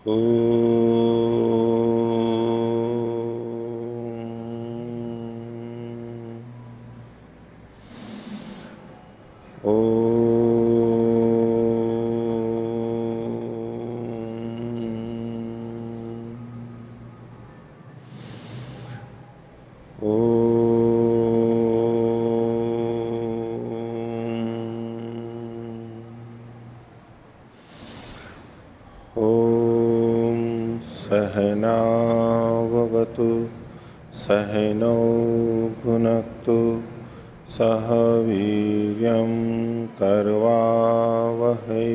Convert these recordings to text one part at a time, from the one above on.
ओ सहनावतु सहनौ भुनक्तु सह वीर्यं कर्वावहै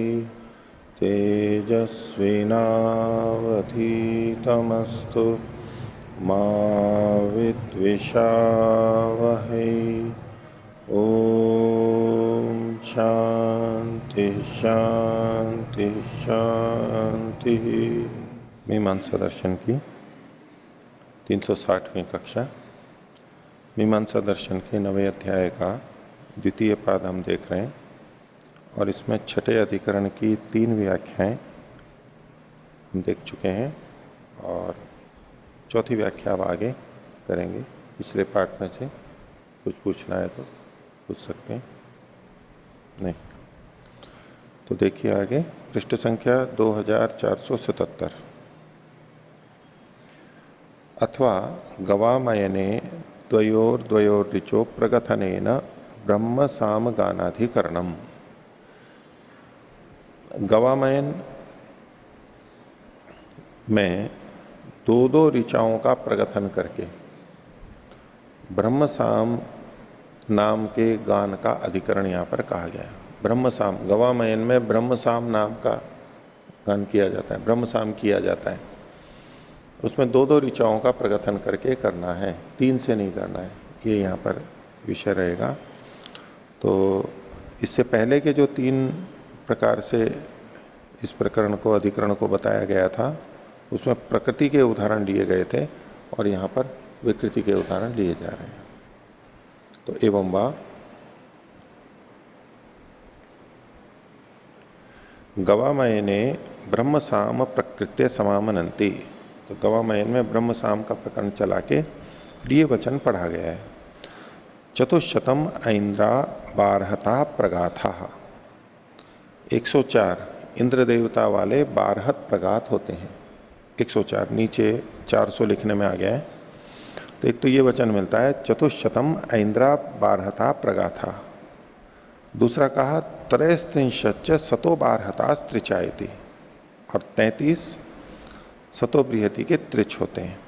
तेजस्विनावधीतमस्तु मा विद्विषावहै। ओम शांति शांति शांति। मीमांसा दर्शन की 360वीं कक्षा मीमांसा दर्शन के 9वें अध्याय का द्वितीय पाद हम देख रहे हैं और इसमें छठे अधिकरण की 3 व्याख्याएं हम देख चुके हैं और चौथी व्याख्या अब आगे करेंगे। पिछले पाठ में से कुछ पूछना है तो पूछ सकते हैं, नहीं तो देखिए आगे पृष्ठ संख्या 2477। अथवा गवामयने द्वयोर्द्वयोर्ऋचो प्रगथनेन ब्रह्म साम गानाधिकरणम। गवामयन में दो ऋचाओं का प्रगथन करके ब्रह्म साम नाम के गान का अधिकरण यहां पर कहा गया। ब्रह्म साम गवामयन में ब्रह्म साम नाम का गान किया जाता है, ब्रह्म साम किया जाता है। उसमें दो ऋचाओं का प्रगथन करके करना है, 3 से नहीं करना है, ये यहां पर विषय रहेगा। तो इससे पहले के जो 3 प्रकार से इस प्रकरण को अधिकरण को बताया गया था उसमें प्रकृति के उदाहरण लिए गए थे और यहां पर विकृति के उदाहरण लिए जा रहे हैं। तो एवं वा गवामयने ब्रह्म साम प्रकृत्य समामनंती। तो गवामयन में ब्रह्म साम का प्रकरण चला के ये वचन पढ़ा गया है। चतुशतम ऐन्द्रा बारहता प्रगाथा। 104 इंद्र देवता वाले बारहत प्रगात होते हैं। 104 नीचे 400 लिखने में आ गया है। तो एक तो ये वचन मिलता है चतुशतम ऐन्द्रा बारहता प्रगाथा। दूसरा कहा त्रयस्त्रिंशच्च सतो बारहता त्रिचायति और 33 सतो बृहति के त्रिच होते हैं।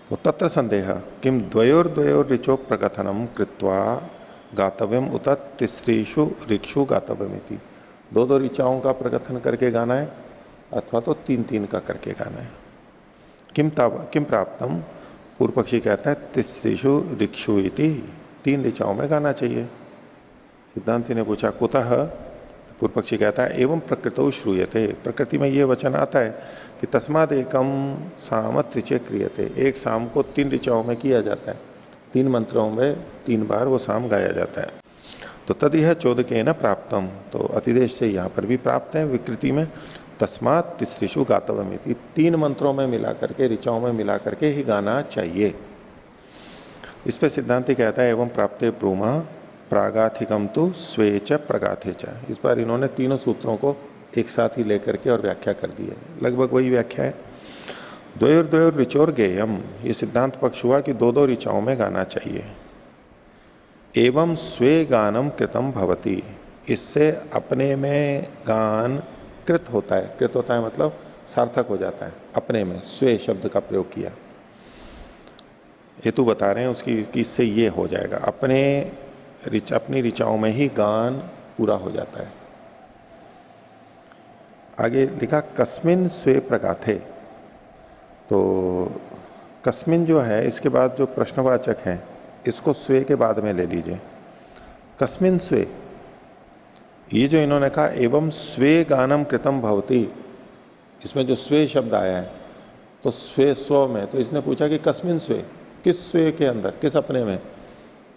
वो तत्र संदेह किम द्वयोर ऋचो प्रकथनम कृत्वा गातव्यम उत तिसरीषु ऋक्षु गातव्यमिति। 2 ऋचाओं का प्रकथन करके गाना है अथवा तो 3 का करके गाना है। किम प्राप्तम, पूर्व पक्षी कहता है तिसरीषु ऋक्षु इति, 3 ऋचाओं में गाना चाहिए। सिद्धांति ने पूछा कुतः, पूर्व पक्षी कहता है एवं प्रकृतौ श्रूयते, प्रकृति में यह वचन आता है कि तस्माद एकम साम त्रिचे क्रियते, एक साम को 3 ऋचाओं में किया जाता है, 3 मंत्रों में 3 बार वो साम गाया जाता है। तो तद यह चोदके न प्राप्तम, तो अतिदेश से यहां पर भी प्राप्त है विकृति में। तस्मात तिसरीषु गातव्यमिति, 3 मंत्रों में मिला करके ऋचाओं में मिला करके ही गाना चाहिए। इस पर सिद्धांति कहता है एवं प्राप्ते ब्रूमा प्रागाथिकम तो स्वेच प्रगाथे च। इस बार इन्होंने 3 सूत्रों को एक साथ ही लेकर के और व्याख्या कर दी है, लगभग वही व्याख्या है। द्वयोर ऋचोर गेयम, ये सिद्धांत पक्ष हुआ कि 2 ऋचाओं में गाना चाहिए। एवं स्वे गानम कृतम भवति, इससे अपने में गान कृत होता है। कृत होता है मतलब सार्थक हो जाता है, अपने में स्वे शब्द का प्रयोग किया। हेतु बता रहे हैं उसकी कि इससे ये हो जाएगा, अपनी ऋचाओं में ही गान पूरा हो जाता है। आगे लिखा कस्मिन स्वे प्रगाथे। तो कस्मिन जो है इसके बाद जो प्रश्नवाचक है इसको स्वे के बाद में ले लीजिए। कस्मिन स्वे, ये जो इन्होंने कहा एवं स्वे गानम कृतम भवति, इसमें जो स्वे शब्द आया है तो स्वे स्व में, तो इसने पूछा कि कस्मिन स्वे, किस स्वे के अंदर, किस अपने में।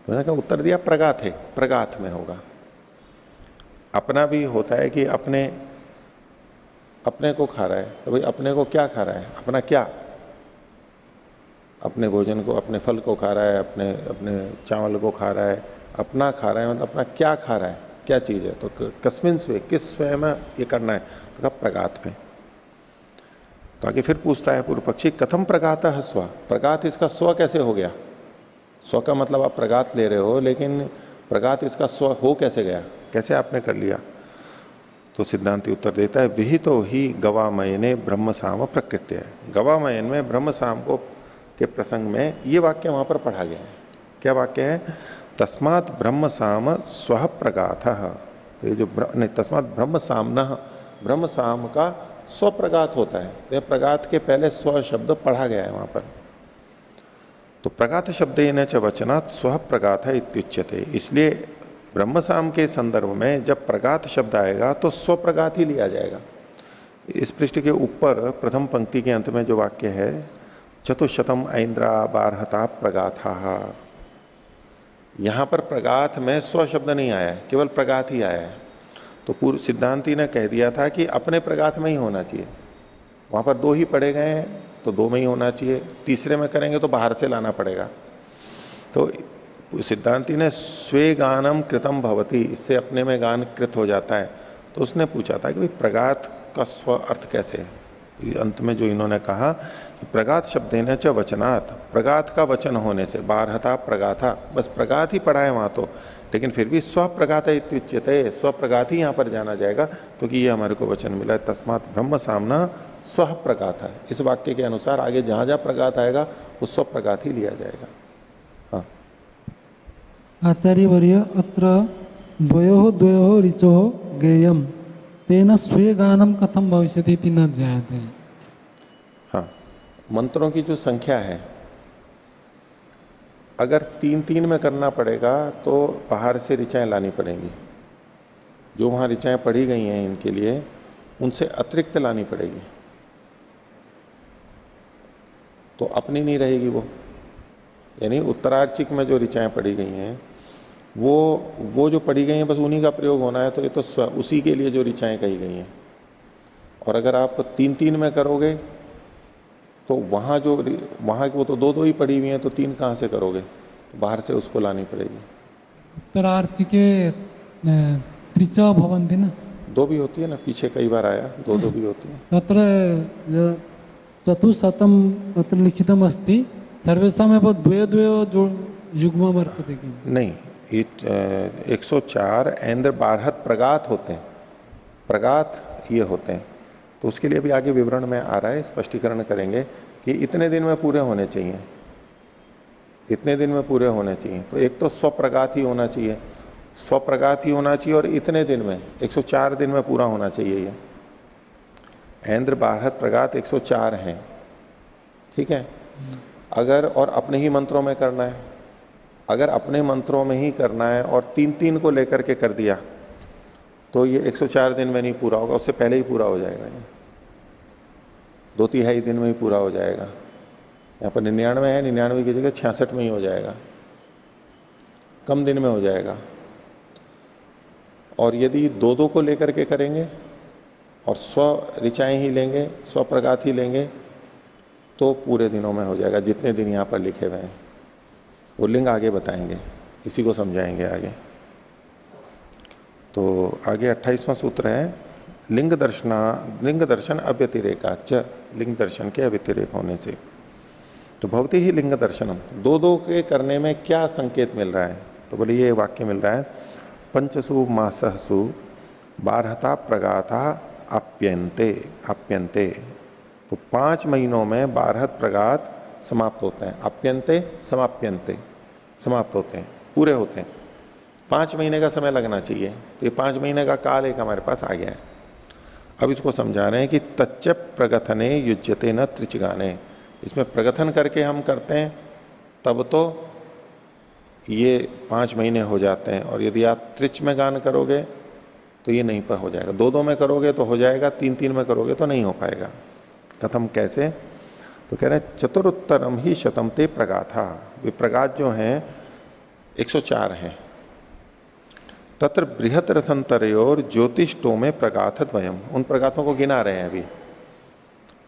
तो मैंने कहा उत्तर दिया प्रगाथ है, प्रगाथ में होगा। अपना भी होता है कि अपने अपने को खा रहा है, तो भाई अपने को क्या खा रहा है, अपना क्या, अपने भोजन को, अपने फल को खा रहा है, अपने अपने चावल को खा रहा है, अपना खा रहा है, मतलब अपना क्या खा रहा है, क्या चीज है, तो कस्मिन स्वे, किस स्वे में ये करना है, तो प्रगात में। तो आगे फिर पूछता है पूर्व पक्षी, कथम प्रगात है स्व, प्रगात इसका स्व कैसे हो गया। स्व का मतलब आप प्रगात ले रहे हो, लेकिन प्रगात इसका स्व हो कैसे गया, कैसे आपने कर लिया। तो सिद्धांति उत्तर देता है, विहितो ही गवामयने ब्रह्म साम प्रकृत्य है। गवामयन में ब्रह्म साम को के प्रसंग में ये वाक्य वहां पर पढ़ा गया है। क्या वाक्य है, तस्मात ब्रह्म साम स्व प्रगाथ, ये जो तस्मात ब्रह्म सामना, ब्रह्म साम का स्व प्रगात होता है, तो ये प्रगात के पहले स्व शब्द पढ़ा गया है वहां पर। तो प्रगात शब्द न च वचनात् स्व प्रगात है इत्युच्यते, इसलिए ब्रह्मसाम के संदर्भ में जब प्रगात शब्द आएगा तो स्व प्रगात ही लिया जाएगा। इस पृष्ठ के ऊपर प्रथम पंक्ति के अंत में जो वाक्य है, चतुशतम ऐन्द्रा बारहता प्रगाथा, यहां पर प्रगात में स्व शब्द नहीं आया है, केवल प्रगात ही आया है। तो पूर्व सिद्धांति ने कह दिया था कि अपने प्रगात में ही होना चाहिए, वहां पर दो ही पढ़े गए हैं तो दो में ही होना चाहिए, तीसरे में करेंगे तो बाहर से लाना पड़ेगा। तो सिद्धांति ने स्वे गानम कृतम भवती, इससे अपने में गान कृत हो जाता है। तो उसने पूछा था कि प्रगात का स्व अर्थ कैसे है। अंत में जो इन्होंने कहा कि प्रगात शब्द न च वचनात्, प्रगात का वचन होने से, बारहता प्रगाथा, बस प्रगात ही पढ़ा है वहां तो, लेकिन फिर भी स्व प्रगात इत्युच्यते, स्व प्रगात ही यहां पर जाना जाएगा, क्योंकि ये हमारे को वचन मिला है, तस्मात ब्रह्म सामना स्व प्रगात है। इस वाक्य के अनुसार आगे जहां जहां प्रगात आएगा वो स्व प्रगात ही लिया जाएगा। हाँ, आचार्यवर्य अत्र द्वयोः द्वयोः ऋचोः ज्ञेयम् तेन स्वे गानम कथम भविष्यति इति न ज्ञायते। हाँ, मंत्रों की जो संख्या है, अगर तीन तीन में करना पड़ेगा तो बाहर से ऋचाएं लानी पड़ेंगी, जो वहां ऋचाएं पढ़ी गई हैं इनके लिए उनसे अतिरिक्त लानी पड़ेगी, तो अपनी नहीं रहेगी वो। यानी उत्तरार्चिक में जो ऋचाएं पढ़ी गई हैं वो जो पढ़ी गई हैं बस उन्हीं का प्रयोग होना है, तो ये तो उसी के लिए जो ऋचाएं कही गई हैं। और अगर आप तीन तीन में करोगे तो वहां की वो तो दो दो ही पढ़ी हुई हैं, तो तीन कहां से करोगे, तो बाहर से उसको लानी पड़ेगी। उत्तरार्चिके त्रिचा भवन्ति न, दो भी होती है ना, पीछे कई बार आया, दो दो भी होती है। तत्र चतुशतम तत्र लिखितम अस्ति, सर्वेषामेव द्वयो द्वयो जो युग्म वर्तते किम? नहीं, 104 ऐन्द्र बारहत प्रगात होते हैं, प्रगात ये होते हैं। तो उसके लिए भी आगे विवरण में आ रहा है, स्पष्टीकरण करेंगे कि इतने दिन में पूरे होने चाहिए, इतने दिन में पूरे होने चाहिए। तो एक तो स्वप्रगात ही होना चाहिए, स्वप्रगात ही होना चाहिए, और इतने दिन में 104 दिन में पूरा होना चाहिए ये। ऐन्द्र बारहत प्रगात 104 हैं, ठीक है। अगर और अपने ही मंत्रों में करना है, अगर अपने मंत्रों में ही करना है और तीन तीन को लेकर के कर दिया तो ये 104 दिन में नहीं पूरा होगा, उससे पहले ही पूरा हो जाएगा, ये 2/3 दिन में ही पूरा हो जाएगा। यहां पर 99 है, 99 की जगह 66 में ही हो जाएगा, कम दिन में हो जाएगा। और यदि दो दो को लेकर के करेंगे और स्व ऋचाएं ही लेंगे, स्व प्रगात ही लेंगे, तो पूरे दिनों में हो जाएगा, जितने दिन यहां पर लिखे हुए हैं। वो लिंग आगे बताएंगे, इसी को समझाएंगे आगे। तो आगे 28वां सूत्र है, लिंग दर्शन अव्यतिरेकाच, लिंग दर्शन के अव्यतिरेक होने से। तो भवती ही लिंग दर्शनम, दो दो के करने में क्या संकेत मिल रहा है, तो बोले ये वाक्य मिल रहा है, पंचसु मासहसु बारहता प्रगाथा आप्यन्ते। तो 5 महीनों में बारहत प्रगात समाप्त होते हैं, आप्यन्ते समाप्यन्ते, समाप्त होते हैं, पूरे होते हैं। 5 महीने का समय लगना चाहिए, तो ये 5 महीने का काल एक हमारे पास आ गया है। अब इसको समझा रहे हैं कि तच्च प्रगथने युज्यते न त्रिचगाने, इसमें प्रगथन करके हम करते हैं तब तो ये 5 महीने हो जाते हैं, और यदि आप त्रिच में गान करोगे तो ये नहीं पर हो जाएगा। दो दो में करोगे तो हो जाएगा, तीन तीन में करोगे तो नहीं हो पाएगा। कथम कैसे, तो कह रहे हैं चतुरुत्तरम ही शतम ते प्रगाथा, वे प्रगात जो हैं 104 हैं। तत्र बृहत रथंतरयोर ज्योतिष्टो में प्रगाथ द्वयम, उन प्रगाथों को गिना रहे हैं अभी।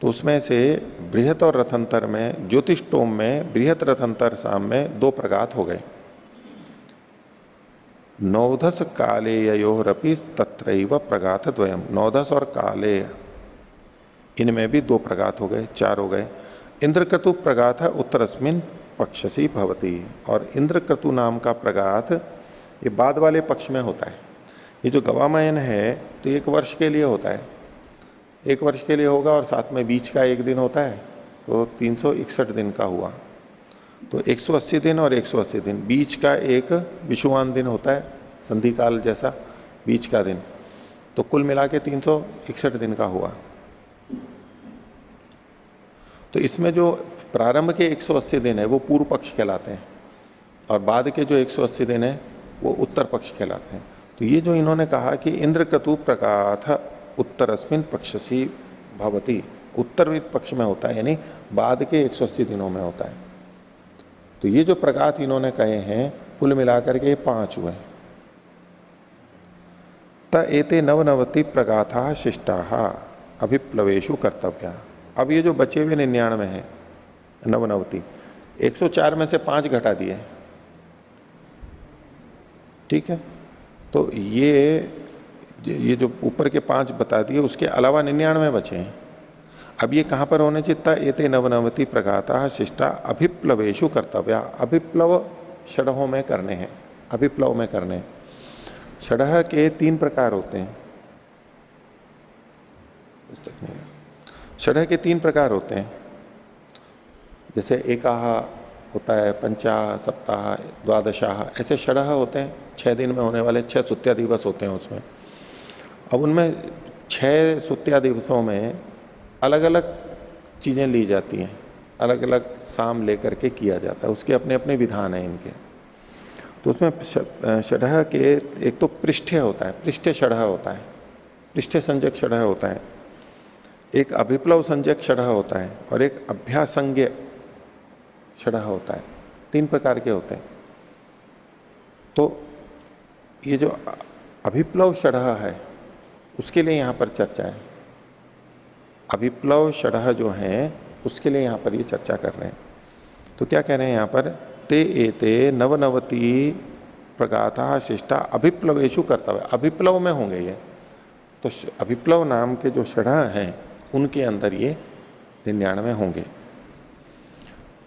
तो उसमें से बृहत और रथंतर में, ज्योतिष्टोम में बृहत रथंतर साम में 2 प्रगाथ हो गए। नवधस कालेयोरपि तत्रैव प्रगाथ द्वयम, नवधस और काले इनमें भी 2 प्रगाथ हो गए, 4 हो गए। इंद्रक्रतु प्रगाथ उत्तरस्मिन पक्षसी भवती, और इंद्रक्रतु नाम का प्रगाथ ये बाद वाले पक्ष में होता है। ये जो गवामयन है तो 1 वर्ष के लिए होता है, 1 वर्ष के लिए होगा, और साथ में बीच का 1 दिन होता है, तो 361 दिन का हुआ। तो 180 दिन और 180 दिन, बीच का एक विषुवान दिन होता है, संधि काल जैसा बीच का दिन, तो कुल मिला के 361 दिन का हुआ। तो इसमें जो प्रारंभ के 180 दिन है वो पूर्व पक्ष कहलाते हैं, और बाद के जो 180 दिन है वो उत्तर पक्ष कहलाते हैं। तो ये जो इन्होंने कहा कि इंद्रक्रतु प्रगाथ उत्तरस्मिन पक्षसी भवती, उत्तर पक्ष में होता है, यानी बाद के 180 दिनों में होता है। तो ये जो प्रगाथ इन्होंने कहे हैं कुल मिलाकर के 5 हुए। त एते नवनवति प्रगाथा शिष्टा अभिप्लवेशु कर्तव्या। अब ये जो बचे हुए 99 हैं, नवनवति, 104 में से 5 घटा दिए, ठीक है। तो ये जो ऊपर के 5 बता दिए, उसके अलावा 99 बचे हैं। अब ये कहां पर होने चाहिए? एते नवनवति प्रगाता शिष्टा अभिप्लवेशु कर्तव्या, अभिप्लव षडहों में करने हैं, अभिप्लव में करने हैं। षडह के 3 प्रकार होते हैं, षडह के 3 प्रकार होते हैं। जैसे एकाह होता है, पंचाह, सप्ताह, द्वादशाह, ऐसे षडह होते हैं। 6 दिन में होने वाले 6 सुत्या दिवस होते हैं उसमें। अब उनमें 6 सुत्या दिवसों में अलग अलग चीजें ली जाती हैं, अलग अलग साम लेकर के किया जाता है, उसके अपने अपने विधान हैं इनके। तो उसमें षडह के एक तो पृष्ठे होता है, पृष्ठे षडह होता है, पृष्ठे संज्ञक षडह होता है, एक अभिप्लव संज्ञक षडह होता है, और एक अभ्यासंज्ञ षडह होता है। 3 प्रकार के होते हैं। तो ये जो अभिप्लव षडह है उसके लिए यहां पर चर्चा है। अभिप्लव षडह जो है उसके लिए यहां पर ये चर्चा कर रहे हैं। तो क्या कह रहे हैं यहां पर? ते एते नवनवति प्रगाथा शिष्टा अभिप्लवेशु कर्तव्य, अभिप्लव में होंगे ये। तो अभिप्लव नाम के जो षडह हैं उनके अंदर ये 99 होंगे।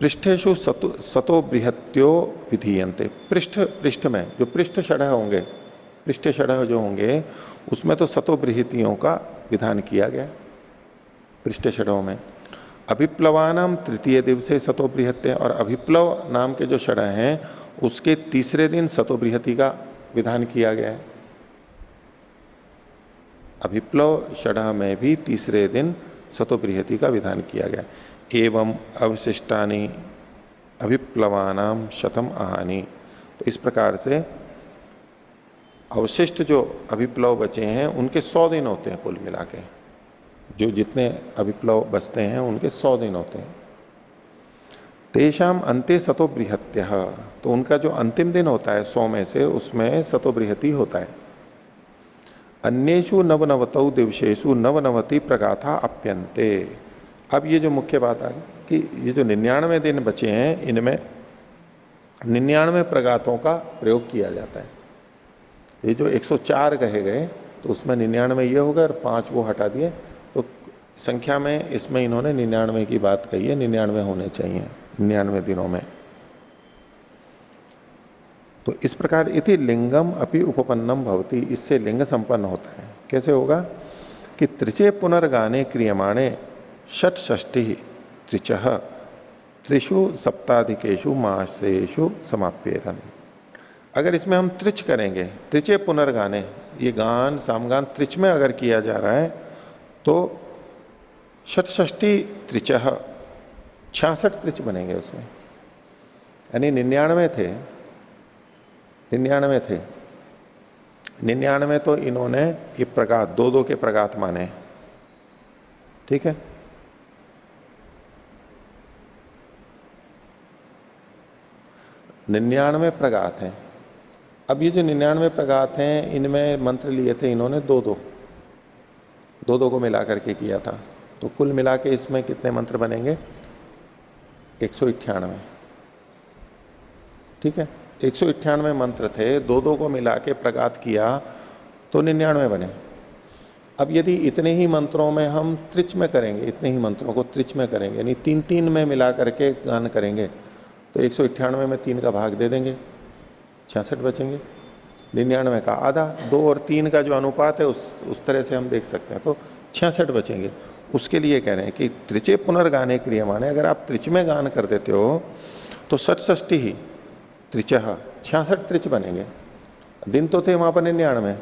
पृष्ठेशु सतो बृहत्यो विधीयन्ते, पृष्ठ में जो पृष्ठ षडह होंगे, पृष्ठ षडह जो होंगे उसमें तो सतो बृहतियों का विधान किया गया पृष्ठ षडहों में। अभिप्लवानाम तृतीय दिवसे सतो बृहत्य, और अभिप्लव नाम के जो षडह हैं उसके तीसरे दिन सतो बृहति का विधान किया गया है। अभिप्लव षडह में भी तीसरे दिन सतो बृहति का विधान किया गया। एवं अवशिष्टानी अभिप्लवानाम शतम आहानी, तो इस प्रकार से अवशिष्ट जो अभिप्लव बचे हैं उनके 100 दिन होते हैं कुल मिला के। जो जितने अभिप्लव बचते हैं उनके 100 दिन होते हैं। तेषाम अंते सतो बृहत्य, तो उनका जो अंतिम दिन होता है 100 में से, उसमें सतो बृहति होता है। अन्येषु नवनवतौ दिवसेषु नवनवति प्रगाथा अप्यन्ते। अब ये जो मुख्य बात आ गई कि ये जो 99 दिन बचे हैं इनमें 99 प्रगाथों का प्रयोग किया जाता है। ये जो 104 कहे गए तो उसमें 99 ये हो गए और 5 वो हटा दिए, तो संख्या में इसमें इन्होंने 99 की बात कही है, 99 होने चाहिए 99 दिनों में। तो इस प्रकार इति लिंगम अपि उपपन्नम भवति, इससे लिंग संपन्न होता है। कैसे होगा कि त्रिचे पुनर्गाने क्रियमाणे षट्षष्टि त्रिचः त्रिषु सप्ताधिकेशु मासेषु समाप्येरन। अगर इसमें हम त्रिच करेंगे, त्रिचे पुनर्गाने, ये गान सामगान त्रिच में अगर किया जा रहा है तो षट्षष्टि त्रिचः 66 त्रिच बनेंगे उसमें। यानी 99 थे, 99 तो इन्होंने ये प्रगात 2-2 के प्रगात माने, ठीक है। निन्यानवे प्रगात हैं, अब ये जो 99 प्रगात हैं, इनमें मंत्र लिए थे इन्होंने दो दो को मिला करके किया था। तो कुल मिला के इसमें कितने मंत्र बनेंगे? 198। ठीक है, 198 मंत्र थे, दो को मिला के प्रगात किया तो 99 बने। अब यदि इतने ही मंत्रों में हम त्रिच में करेंगे, इतने ही मंत्रों को त्रिच में करेंगे, यानी तीन तीन में मिला करके गान करेंगे, तो 198 में 3 का भाग दे देंगे, 66 बचेंगे। 99 का आधा, 2 और 3 का जो अनुपात है उस तरह से हम देख सकते हैं, तो 66 बचेंगे। उसके लिए कह रहे हैं कि त्रिचे पुनर्गाने क्रियमाण है, अगर आप त्रिच में गान कर देते हो तो 67 ही त्रिच, 66 त्रिच बनेंगे। दिन तो थे वहां पर 99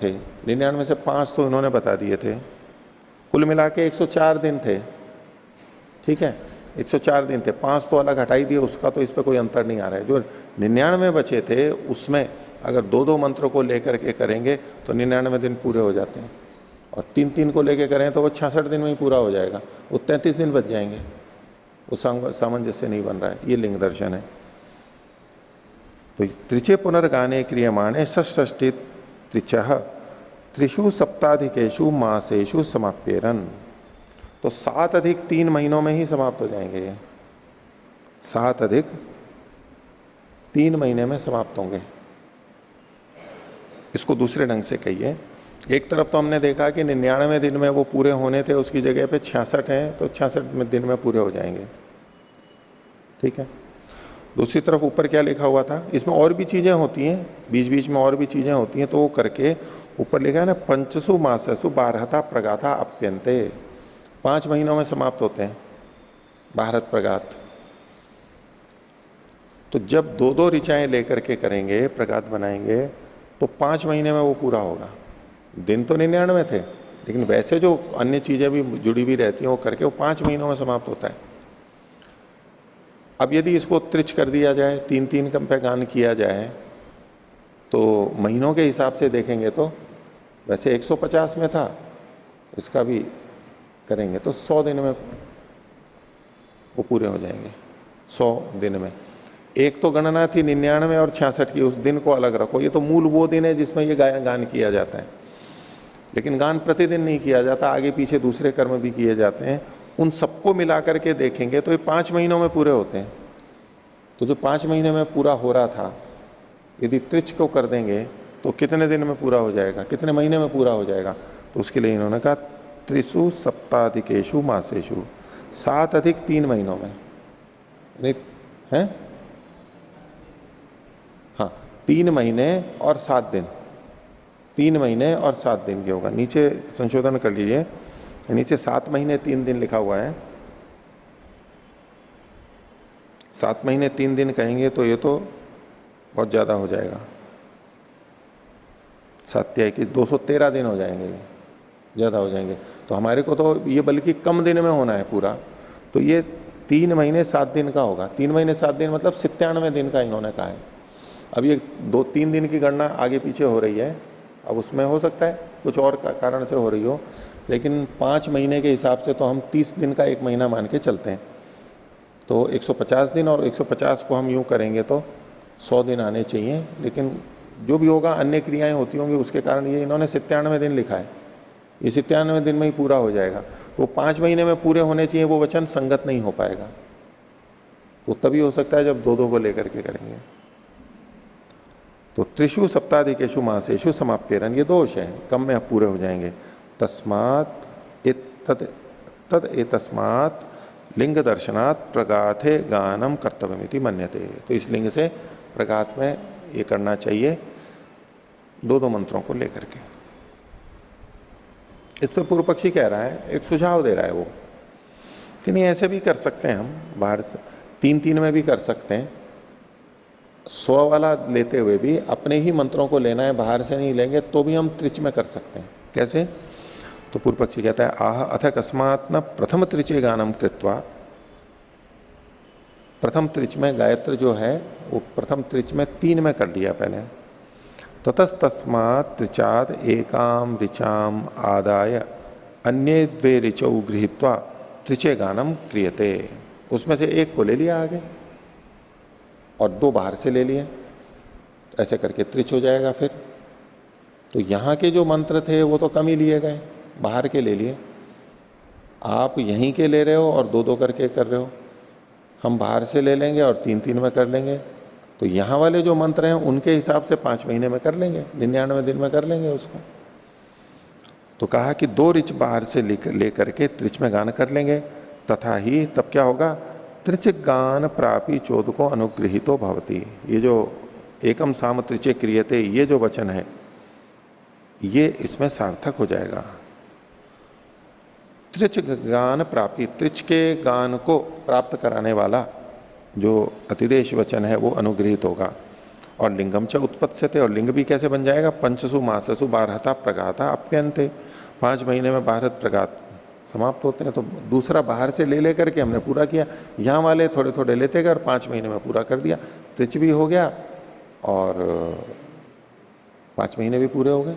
थे, 99 से 5 तो इन्होंने बता दिए थे, कुल मिला के 104 दिन थे। ठीक है, 104 दिन थे, 5 तो अलग हटाई दिए, उसका तो इस पर कोई अंतर नहीं आ रहा है। जो 99 बचे थे उसमें अगर दो मंत्रों को लेकर के करेंगे तो 99 दिन पूरे हो जाते हैं, और 3 को लेकर करें तो वो 66 दिन में ही पूरा हो जाएगा, वो 33 दिन बच जाएंगे। वो सामंजस्य नहीं बन रहा है, ये लिंग दर्शन है। तो त्रिचे पुनर्गाने क्रियमाणे षष्ठी त्रिच त्रिषु सप्ताधिकेशु मासेशु समाप्येरन, तो 7 अधिक 3 महीनों में ही समाप्त हो जाएंगे ये, 7 अधिक 3 महीने में समाप्त होंगे। इसको दूसरे ढंग से कहिए, एक तरफ तो हमने देखा कि 99 दिन में वो पूरे होने थे, उसकी जगह पे 66 हैं, तो 66 दिन में पूरे हो जाएंगे। ठीक है, दूसरी तरफ ऊपर क्या लिखा हुआ था, इसमें और भी चीजें होती हैं, बीच बीच में और भी चीजें होती हैं, तो वो करके ऊपर लिखा है ना, पंचसु माससु बारहता प्रगाथा अप्यंते, 5 महीनों में समाप्त होते हैं भारत प्रगात। तो जब दो ऋचाएं लेकर के करेंगे, प्रगात बनाएंगे, तो 5 महीने में वो पूरा होगा। दिन तो 99 थे, लेकिन वैसे जो अन्य चीजें भी जुड़ी हुई रहती हैं वो करके वो 5 महीनों में समाप्त होता है। अब यदि इसको त्रिच कर दिया जाए, 3 पे गान किया जाए, तो महीनों के हिसाब से देखेंगे तो वैसे 150 में था, इसका भी करेंगे तो 100 दिन में वो पूरे हो जाएंगे। 100 दिन में एक तो गणना थी 99 और 66 की, उस दिन को अलग रखो, ये तो मूल वो दिन है जिसमें ये गान किया जाता है। लेकिन गान प्रतिदिन नहीं किया जाता, आगे पीछे दूसरे कर्म भी किए जाते हैं। उन सबको मिलाकर के देखेंगे तो ये 5 महीनों में पूरे होते हैं। तो जो 5 महीने में पूरा हो रहा था, यदि त्रिच को कर देंगे तो कितने दिन में पूरा हो जाएगा, कितने महीने में पूरा हो जाएगा? तो उसके लिए इन्होंने कहा त्रिसु सप्ताधिकेशु मासेशु, 7 अधिक 3 महीनों में है, हाँ 3 महीने और 7 दिन, 3 महीने और 7 दिन के होगा। नीचे संशोधन कर लीजिए, नीचे 7 महीने 3 दिन लिखा हुआ है, 7 महीने 3 दिन कहेंगे तो ये तो बहुत ज्यादा हो जाएगा, 7 की 213 दिन हो जाएंगे, ज्यादा हो जाएंगे। तो हमारे को तो ये बल्कि कम दिन में होना है पूरा, तो ये 3 महीने 7 दिन का होगा। 3 महीने 7 दिन मतलब 97 दिन का इन्होंने कहा है। अब ये 2-3 दिन की गणना आगे पीछे हो रही है, अब उसमें हो सकता है कुछ और कारण से हो रही हो, लेकिन 5 महीने के हिसाब से तो हम 30 दिन का 1 महीना मान के चलते हैं। तो 150 दिन, और 150 को हम यूं करेंगे तो 100 दिन आने चाहिए। लेकिन जो भी होगा, अन्य क्रियाएं होती होंगी, उसके कारण ये इन्होंने 97 दिन लिखा है, ये 97 दिन में ही पूरा हो जाएगा। वो 5 महीने में पूरे होने चाहिए, वो वचन संगत नहीं हो पाएगा। वो तभी हो सकता है जब दो को लेकर के करेंगे। तो त्रिषु सप्ताधिकेशु मासेशु समाप्येरन, ये दोष है, कम में अब पूरे हो जाएंगे। तस्मात तद एतस्मात लिंग दर्शनात् प्रगाथे गानम कर्तव्यमिति मन्यते, तो इस लिंग से प्रगात में ये करना चाहिए, दो मंत्रों को लेकर के। इस पर पूर्व पक्षी कह रहा है, एक सुझाव दे रहा है वो कि नहीं ऐसे भी कर सकते हैं हम, बाहर से 3 में भी कर सकते हैं, 100 वाला लेते हुए भी अपने ही मंत्रों को लेना है, बाहर से नहीं लेंगे तो भी हम त्रिच में कर सकते हैं। कैसे? तो पूर्व पक्षी कहता है आह अथ अकस्मात् न प्रथम त्रिचे गानम कृत्वा, प्रथम त्रिच में गायत्र जो है वो प्रथम त्रिच में 3 में कर लिया पहले, ततस्तस्मात् त्रिचाद एकाम ऋचाम आदाय अन्य 2 ऋचौ गृहीत्वा त्रिचे गानम क्रियते, उसमें से 1 को ले लिया आगे और 2 बाहर से ले लिए, ऐसे करके त्रिच हो जाएगा फिर। तो यहां के जो मंत्र थे वो तो कम ही लिए गए, बाहर के ले लिए। आप यहीं के ले रहे हो और दो दो करके कर रहे हो, हम बाहर से ले लेंगे और तीन तीन में कर लेंगे। तो यहां वाले जो मंत्र हैं उनके हिसाब से 5 महीने में कर लेंगे, 99 दिन में कर लेंगे उसको। तो कहा कि 2 ऋच बाहर से लेकर के त्रिच में गान कर लेंगे। तथा ही तब क्या होगा, त्रिच गान प्रापी चोद को अनुग्रहितो भवती। ये जो एकम साम त्रिचे क्रियते, ये जो वचन है ये इसमें सार्थक हो जाएगा। त्रिच गान प्रापी, त्रिच के गान को प्राप्त कराने वाला जो अतिदेश वचन है वो अनुग्रहित होगा। और लिंगम च उत्पत्स्यते, और लिंग भी कैसे बन जाएगा, पंचसु माससु बारहता प्रगाता अप्यंते। 5 महीने में बारहत प्रगात समाप्त होते हैं। तो दूसरा बाहर से ले लेकर के हमने पूरा किया, यहां वाले थोड़े थोड़े लेते गए और 5 महीने में पूरा कर दिया। त्रिच भी हो गया और 5 महीने भी पूरे हो गए,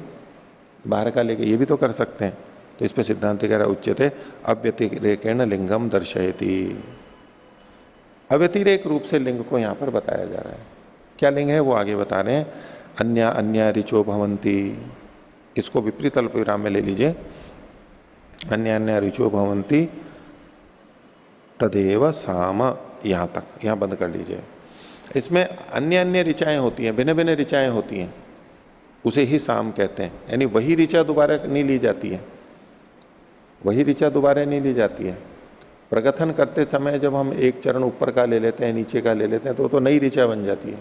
बाहर का लेके ये भी तो कर सकते हैं। तो इस पर सिद्धांत कह रहा उच्यते अव्यतिरेकेण लिंगम दर्शयति। अव्यतिरेक रूप से लिंग को यहां पर बताया जा रहा है। क्या लिंग है वो आगे बता रहे हैं। अन्य अन्य ऋचो भवंती, इसको विपरीत अल्प विराम में ले लीजिए। अन्य अन्य ऋचो भवंती तदेव साम, यहां तक, यहां बंद कर लीजिए। इसमें अन्य अन्य ऋचाएं होती हैं, भिन्न भिन्न ऋचाएं होती हैं, उसे ही साम कहते हैं। यानी वही ऋचा दोबारा नहीं ली जाती है, वही ऋचा दोबारा नहीं ली जाती है। प्रगथन करते समय जब हम एक चरण ऊपर का ले लेते हैं, नीचे का ले लेते हैं, तो वो नई ऋचा बन जाती है।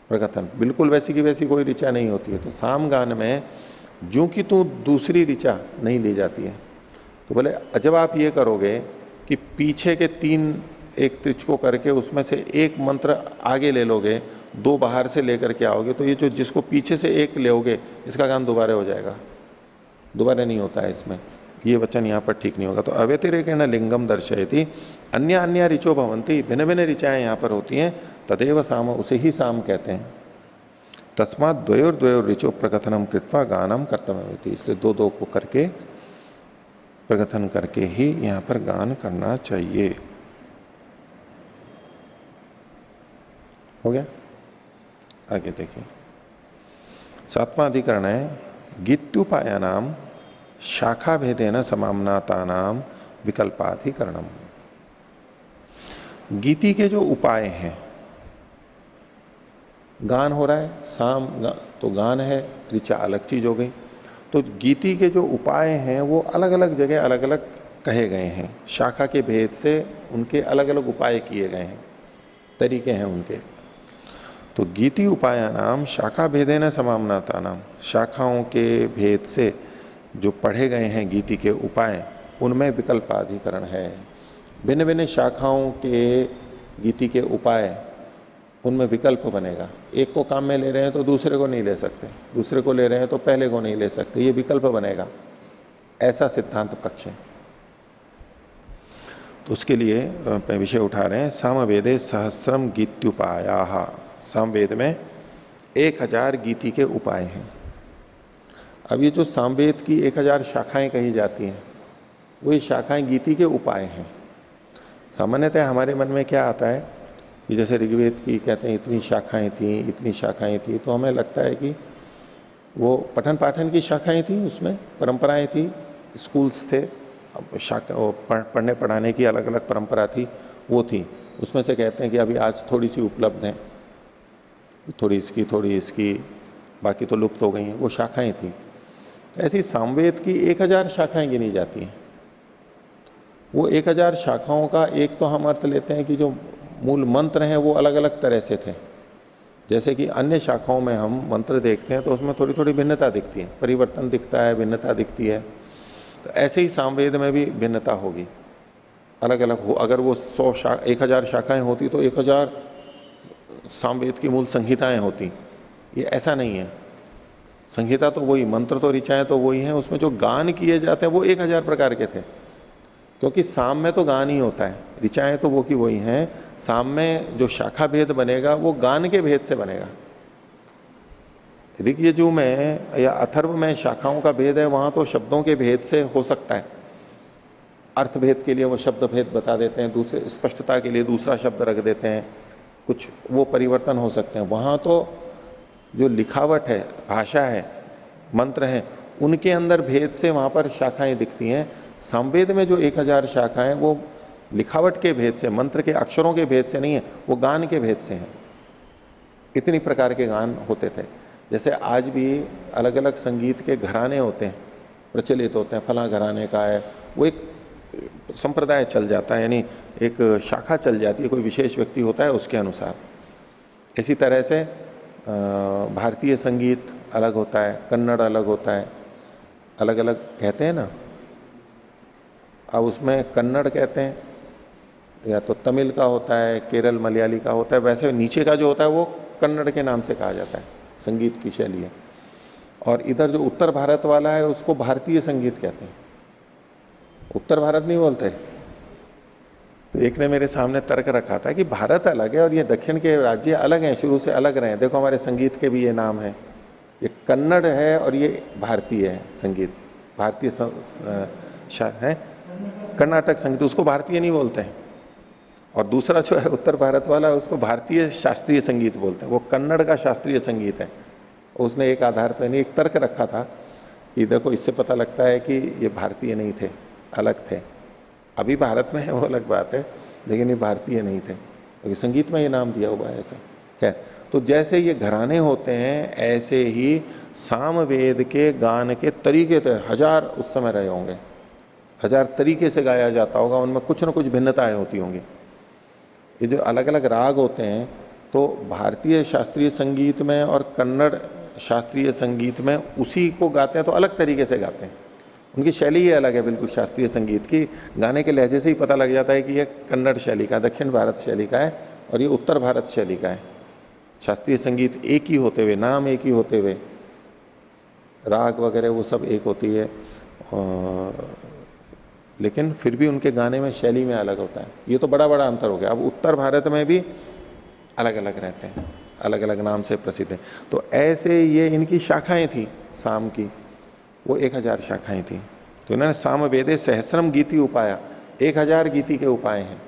प्रगथन बिल्कुल वैसी की वैसी कोई ऋचा नहीं होती है। तो साम गान में जो कि तू दूसरी ऋचा नहीं ली जाती है। तो बोले जब आप ये करोगे कि पीछे के 3 एक त्रिच को करके उसमें से एक मंत्र आगे ले लोगे, 2 बाहर से लेकर के आओगे, तो ये जो जिसको पीछे से एक लोगे इसका गान दोबारा हो जाएगा, दोबारा नहीं होता है इसमें। ये वचन यहां पर ठीक नहीं होगा। तो अव्यतिरेकेण लिंगम दर्शयति, अन्य अन्य ऋचो भवंती, भिन्न भिन्न ऋचाएं यहां पर होती हैं। तदेव साम, उसे ही साम कहते हैं। तस्मात द्वयोर द्वयोर ऋचो प्रकथनम कृत्वा गानम कर्तव्यमिति, इसलिए 2-2 को करके प्रकथन करके ही यहां पर गान करना चाहिए। हो गया। आगे देखिए 7वां अधिकरण है गीत्युपाया नाम शाखा भेदेन समामनाता नाम विकल्पाधिकरणम। गीति के जो उपाय हैं, गान हो रहा है, तो गान है, ऋचा अलग चीज हो गई। तो गीति के जो उपाय हैं वो अलग अलग जगह अलग अलग कहे गए हैं, शाखा के भेद से उनके अलग अलग उपाय किए गए हैं, तरीके हैं उनके। तो गीति उपाया नाम शाखा भेदेन समामनाता नाम, शाखाओं के भेद से जो पढ़े गए हैं गीति के उपाय, उनमें विकल्पाधिकरण है। भिन्न भिन्न शाखाओं के गीति के उपाय, उनमें विकल्प बनेगा। एक को काम में ले रहे हैं तो दूसरे को नहीं ले सकते, दूसरे को ले रहे हैं तो पहले को नहीं ले सकते, ये विकल्प बनेगा, ऐसा सिद्धांत पक्ष है। तो उसके लिए विषय उठा रहे हैं सामवेदे सहस्रम गीत्युपाया। सामवेद में 1000 गीति के उपाय हैं। अब ये जो सामवेद की 1000 शाखाएं कही जाती हैं, वो ये शाखाएं गीति के उपाय हैं। सामान्यतः हमारे मन में क्या आता है कि जैसे ऋग्वेद की कहते हैं इतनी शाखाएं थी, इतनी शाखाएं थी, तो हमें लगता है कि वो पठन पाठन की शाखाएं थी, उसमें परंपराएं थी, स्कूल्स थे, शाखा पढ़ने पढ़ाने की अलग अलग परंपरा थी, वो थी। उसमें से कहते हैं कि अभी आज थोड़ी सी उपलब्ध हैं, थोड़ी इसकी थोड़ी इसकी, बाकी तो लुप्त हो गई हैं, वो शाखाएं थी। ऐसी सामवेद की 1000 शाखाएं गिनी जाती हैं। वो 1000 शाखाओं का एक तो हम अर्थ लेते हैं कि जो मूल मंत्र हैं वो अलग अलग तरह से थे। जैसे कि अन्य शाखाओं में हम मंत्र देखते हैं तो उसमें थोड़ी थोड़ी भिन्नता दिखती है, परिवर्तन दिखता है, भिन्नता दिखती है। तो ऐसे ही सामवेद में भी भिन्नता होगी, अलग अलग हो। अगर वो 1000 शाखाएं होती तो 1000 सामवेद की मूल संहिताएं होती, ये ऐसा नहीं है। संहिता तो वही, मंत्र तो ऋचाएं तो वही हैं, उसमें जो गान किए जाते हैं वो 1000 प्रकार के थे, क्योंकि साम में तो गान ही होता है, ऋचाएं तो वो की वही हैं। साम में जो शाखा भेद बनेगा वो गान के भेद से बनेगा। ऋग यजु में या अथर्व में शाखाओं का भेद है, वहां तो शब्दों के भेद से हो सकता है। अर्थ भेद के लिए वो शब्द भेद बता देते हैं, दूसरे स्पष्टता के लिए दूसरा शब्द रख देते हैं, कुछ वो परिवर्तन हो सकते हैं। वहां तो जो लिखावट है, भाषा है, मंत्र हैं, उनके अंदर भेद से वहां पर शाखाएं दिखती हैं। सामवेद में जो 1000 शाखाएं वो लिखावट के भेद से, मंत्र के अक्षरों के भेद से नहीं है, वो गान के भेद से हैं। इतनी प्रकार के गान होते थे। जैसे आज भी अलग अलग संगीत के घराने होते हैं, प्रचलित होते हैं, फला घराने का है, वो एक संप्रदाय चल जाता है, यानी एक शाखा चल जाती है, कोई विशेष व्यक्ति होता है उसके अनुसार। इसी तरह से भारतीय संगीत अलग होता है, कन्नड़ अलग होता है, अलग अलग कहते हैं ना। अब उसमें कन्नड़ कहते हैं, या तो तमिल का होता है, केरल मलयाली का होता है, वैसे नीचे का जो होता है वो कन्नड़ के नाम से कहा जाता है, संगीत की शैली है। और इधर जो उत्तर भारत वाला है उसको भारतीय संगीत कहते हैं, उत्तर भारत नहीं बोलते। तो एक ने मेरे सामने तर्क रखा था कि भारत अलग है और ये दक्षिण के राज्य अलग हैं, शुरू से अलग रहे हैं, देखो हमारे संगीत के भी ये नाम है, ये कन्नड़ है और ये भारतीय है संगीत, भारतीय है, कर्नाटक संगीत, उसको भारतीय नहीं बोलते हैं। और दूसरा जो है उत्तर भारत वाला, उसको भारतीय शास्त्रीय संगीत बोलते हैं, वो कन्नड़ का शास्त्रीय संगीत है। उसने एक आधार पर नहीं, एक तर्क रखा था कि देखो इससे पता लगता है कि ये भारतीय नहीं थे, अलग थे। अभी भारत में है वो अलग बात है, लेकिन ये भारतीय नहीं थे, क्योंकि संगीत में ये नाम दिया हुआ है ऐसा। खैर, तो जैसे ये घराने होते हैं, ऐसे ही सामवेद के गान के तरीके थे, 1000 उस समय रहे होंगे, 1000 तरीके से गाया जाता होगा, उनमें कुछ ना कुछ भिन्नताएं होती होंगी। ये जो अलग अलग राग होते हैं, तो भारतीय शास्त्रीय संगीत में और कन्नड़ शास्त्रीय संगीत में उसी को गाते हैं तो अलग तरीके से गाते हैं, उनकी शैली ही अलग है बिल्कुल शास्त्रीय संगीत की। गाने के लहजे से ही पता लग जाता है कि यह कन्नड़ शैली का, दक्षिण भारत शैली का है, और ये उत्तर भारत शैली का है। शास्त्रीय संगीत एक ही होते हुए, नाम एक ही होते हुए, राग वगैरह वो सब एक होती है, लेकिन फिर भी उनके गाने में शैली में अलग होता है। ये तो बड़ा बड़ा अंतर हो गया। अब उत्तर भारत में भी अलग अलग रहते हैं, अलग अलग नाम से प्रसिद्ध है। तो ऐसे ये इनकी शाखाएं थी, साम की वो 1000 शाखाएं थी। तो इन्होंने सामवेदे सहस्रम गीति उपाया, 1000 गीति के उपाय हैं।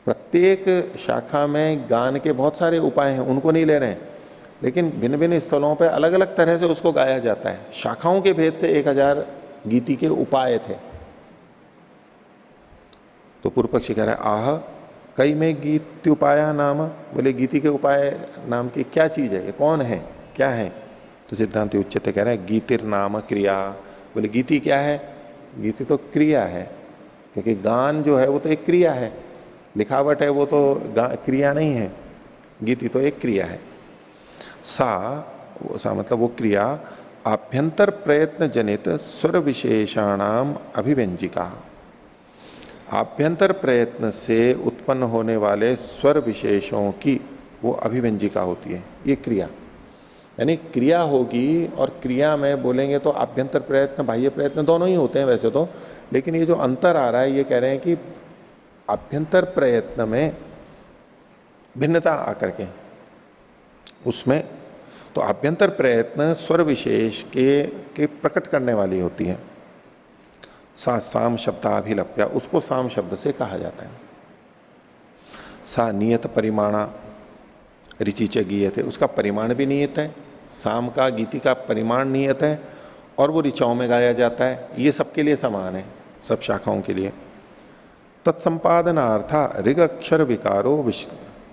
प्रत्येक शाखा में गान के बहुत सारे उपाय हैं, उनको नहीं ले रहे हैं, लेकिन भिन्न भिन्न स्थलों पर अलग अलग तरह से उसको गाया जाता है। शाखाओं के भेद से 1000 गीति के उपाय थे। तो पूर्व पक्षी कह रहा है आह कई में गीति उपाया नाम, बोले गीति के उपाय नाम की क्या चीज है, ये कौन है, क्या है? तो सिद्धांति उच्चते कह रहे हैं गीतिर नाम क्रिया। बोले गीति क्या है? गीति तो क्रिया है, क्योंकि गान जो है वो तो एक क्रिया है, लिखावट है वो तो क्रिया नहीं है, गीति तो एक क्रिया है। सा मतलब वो क्रिया आभ्यंतर प्रयत्न जनित स्वर विशेषाणाम अभिव्यंजिका, आभ्यंतर प्रयत्न से उत्पन्न होने वाले स्वर विशेषों की वो अभिव्यंजिका होती है, ये क्रिया। यानी क्रिया होगी, और क्रिया में बोलेंगे तो आभ्यंतर प्रयत्न बाह्य प्रयत्न दोनों ही होते हैं वैसे तो, लेकिन ये जो अंतर आ रहा है, ये कह रहे हैं कि आभ्यंतर प्रयत्न में भिन्नता आकर के उसमें, तो आभ्यंतर प्रयत्न स्वर विशेष के प्रकट करने वाली होती है। सा साम शब्दाभिलप्या, उसको साम शब्द से कहा जाता है। सा नियत परिमाणा ऋचिच गीयते, उसका परिमाण भी नियत है, साम का गीति का परिमाण नियत है, और वो ऋचाओं में गाया जाता है। ये सबके लिए समान है, सब शाखाओं के लिए। तत्संपादनार्था ऋग अक्षर विकारो विश्व,